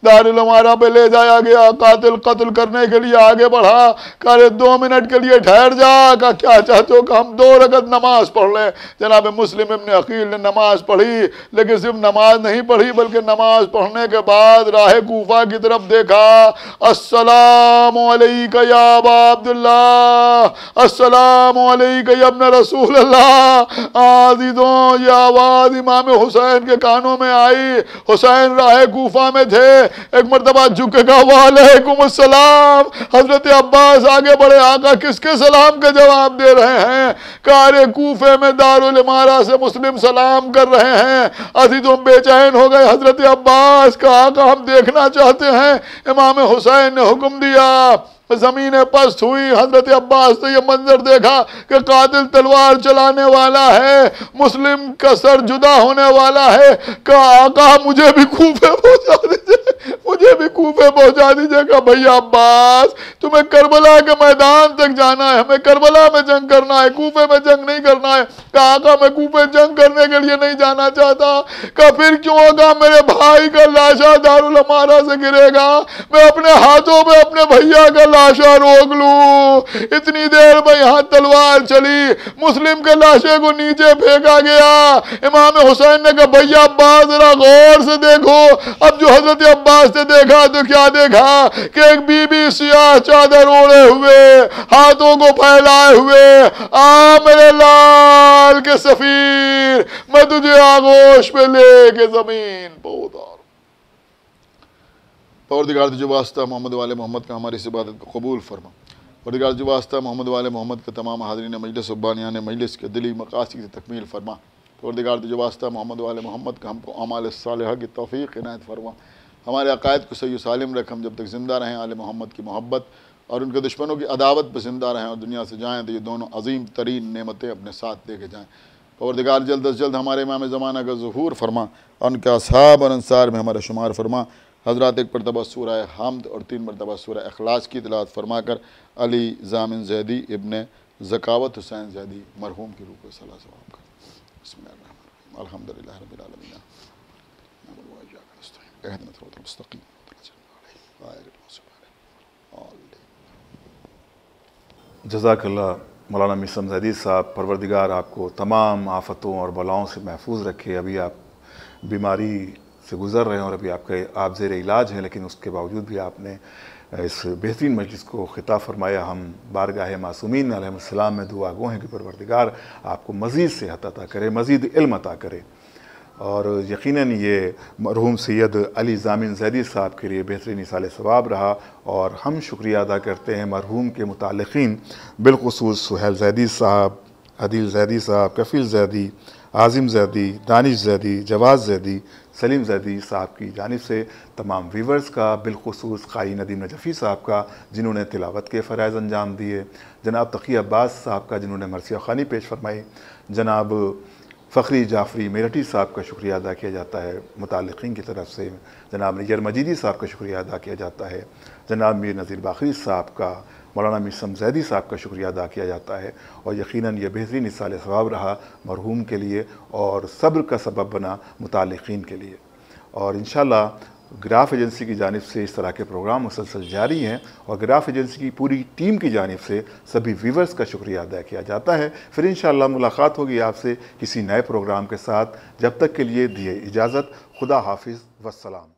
دارالامارہ پہ لے جایا گیا۔ قاتل قتل کرنے کے لیے آگے بڑھا، کہا 2 منٹ کے لیے ٹھہر جا، کہا کیا چاہتے ہو؟ کہ ہم 2 رکعت نماز پڑھ لیں۔ جناب مسلم ابن عقیل نے نماز پڑھی، لیکن صرف نماز نہیں پڑھی بلکہ نماز پڑھنے کے بعد راہ کوفہ کی طرف دیکھا۔ السلام علیکہ یا ابا عبداللہ، السلام علیکہ یا ابن رسول اللہ۔ عزیزوں یہ آواز امام حسین کے کانوں میں آئی۔ حسین راہ کوفہ میں تھے، ایک مرتبہ جھکے گا، وعلیکم السلام۔ حضرت عباس آگے بڑھے، آقا کس کے سلام کا جواب دے رہے ہیں؟ کارے کوفے میں دارالامارہ سے مسلم سلام کر رہے ہیں۔ عزیزوں بے چین ہو گئے حضرت عباس کا، آقا ہم دیکھنا چاہتے ہیں۔ امام حسین نے حکم دیا، زمینیں پست ہوئی۔ حضرت عباس نے یہ منظر دیکھا کہ قاتل تلوار چلانے والا ہے، مسلم کا سر جدا ہونے والا ہے۔ کہا آقا مجھے بھی کوفے پہنچا دیجئے، مجھے بھی کوفے پہنچا دیجئے۔ کہا بھیا عباس تمہیں کربلا کے میدان تک جانا ہے، ہمیں کربلا میں جنگ کرنا ہے، کوفے میں جنگ نہیں کرنا ہے۔ کہا آقا میں کوفے جنگ کرنے کے لیے نہیں جانا چاہتا۔ کہا پھر کیوں؟ آقا میرے بھائی کا لاشا دارالامارہ سے گرے گا، میں اپنے ہاتھوں میں اپنے بھیا کا لاشا روک لوں۔ اتنی دیر میں یہاں تلوار چلی، مسلم کے لاشے کو نیچے پھینکا گیا۔ امام حسین نے کہا بھیا عباس ذرا غور سے دیکھو۔ اب جو حضرت عباس نے دیکھا تو کیا دیکھا کہ ایک بی بی سیاہ چادر اوڑے ہوئے، ہاتھوں کو پھیلائے ہوئے، آ میرے لال کے سفیر، میں تجھے آغوش پہ لے کے زمین پہ اتاروں۔ پروردگار جو واسطہ محمد والے محمد کا ہماری اس عبادت کو قبول فرما۔ پروردگار جو واسطہ محمد والے محمد کے تمام حاضرین مجلس و بانیان مجلس کے دلی مقاصد کی تکمیل فرما۔ پروردگار جو واسطہ محمد والے محمد کا ہم کو اعمال صالحہ کی توفیق عنایت فرما۔ ہمارے عقائد کو صحیح و سالم رکھ، ہم جب تک زندہ رہیں آل محمد کی محبت اور ان کے دشمنوں کی عداوت پہ زندہ رہیں اور دنیا سے جائیں تو یہ دونوں عظیم ترین نعمتیں اپنے ساتھ لے کے جائیں۔ پروردگار جلد از جلد ہمارے امام زمانہ کا ظہور فرما اور ان کے اصحاب اور انصار میں ہمارا شمار فرما۔ حضرات ایک مرتبہ سورہ حمد اور 3 مرتبہ سورہ اخلاص کی تلاوت فرما کر علی ضامن زیدی ابن زکاوت حسین زیدی مرحوم کی روح کو صلاح ثواب کر۔ بسم اللہ الرحمن الرحیم، الحمدللہ رب العالمین، اهدنا الصراط المستقیم۔ جزاک اللہ مولانا میثم زیدی صاحب، پروردگار آپ کو تمام آفتوں اور بلاؤں سے محفوظ رکھے۔ ابھی آپ بیماری سے گزر رہے ہیں اور ابھی آپ زیر علاج ہیں، لیکن اس کے باوجود بھی آپ نے اس بہترین مجلس کو خطاب فرمایا۔ ہم بارگاہ معصومین علیہ السلام میں دعا گو ہیں کہ پروردگار آپ کو مزید صحت عطا کرے، مزید علم عطا کرے۔ اور یقیناً یہ مرحوم سید علی ضامن زیدی صاحب کے لیے بہترین ایصال ثواب رہا، اور ہم شکریہ ادا کرتے ہیں مرحوم کے متعلقین، بالخصوص سہیل زیدی صاحب، عدیل زیدی صاحب، کفیل زیدی، عاظم زیدی، دانش زیدی، جواز زیدی، سلیم زیدی صاحب کی جانب سے، تمام ویورز کا، بالخصوص قاری ندیم نجفی صاحب کا جنہوں نے تلاوت کے فرائض انجام دیے، جناب تقی عباس صاحب کا جنہوں نے مرثیہ خوانی پیش فرمائی، جناب فخری جعفری میرٹھی صاحب کا شکریہ ادا کیا جاتا ہے متعلقین کی طرف سے، جناب نیر مجیدی صاحب کا شکریہ ادا کیا جاتا ہے، جناب میر نذیر باقری صاحب کا، مولانا میثم زیدی صاحب کا شکریہ ادا کیا جاتا ہے، اور یقیناً یہ بہترین ایصال ثواب رہا مرحوم کے لیے اور صبر کا سبب بنا متعلقین کے لیے۔ اور انشاءاللہ گراف ایجنسی کی جانب سے اس طرح کے پروگرام مسلسل جاری ہیں، اور گراف ایجنسی کی پوری ٹیم کی جانب سے سبھی ویورز کا شکریہ ادا کیا جاتا ہے۔ پھر انشاءاللہ ملاقات ہوگی آپ سے کسی نئے پروگرام کے ساتھ، جب تک کے لیے دیے اجازت، خدا حافظ والسلام۔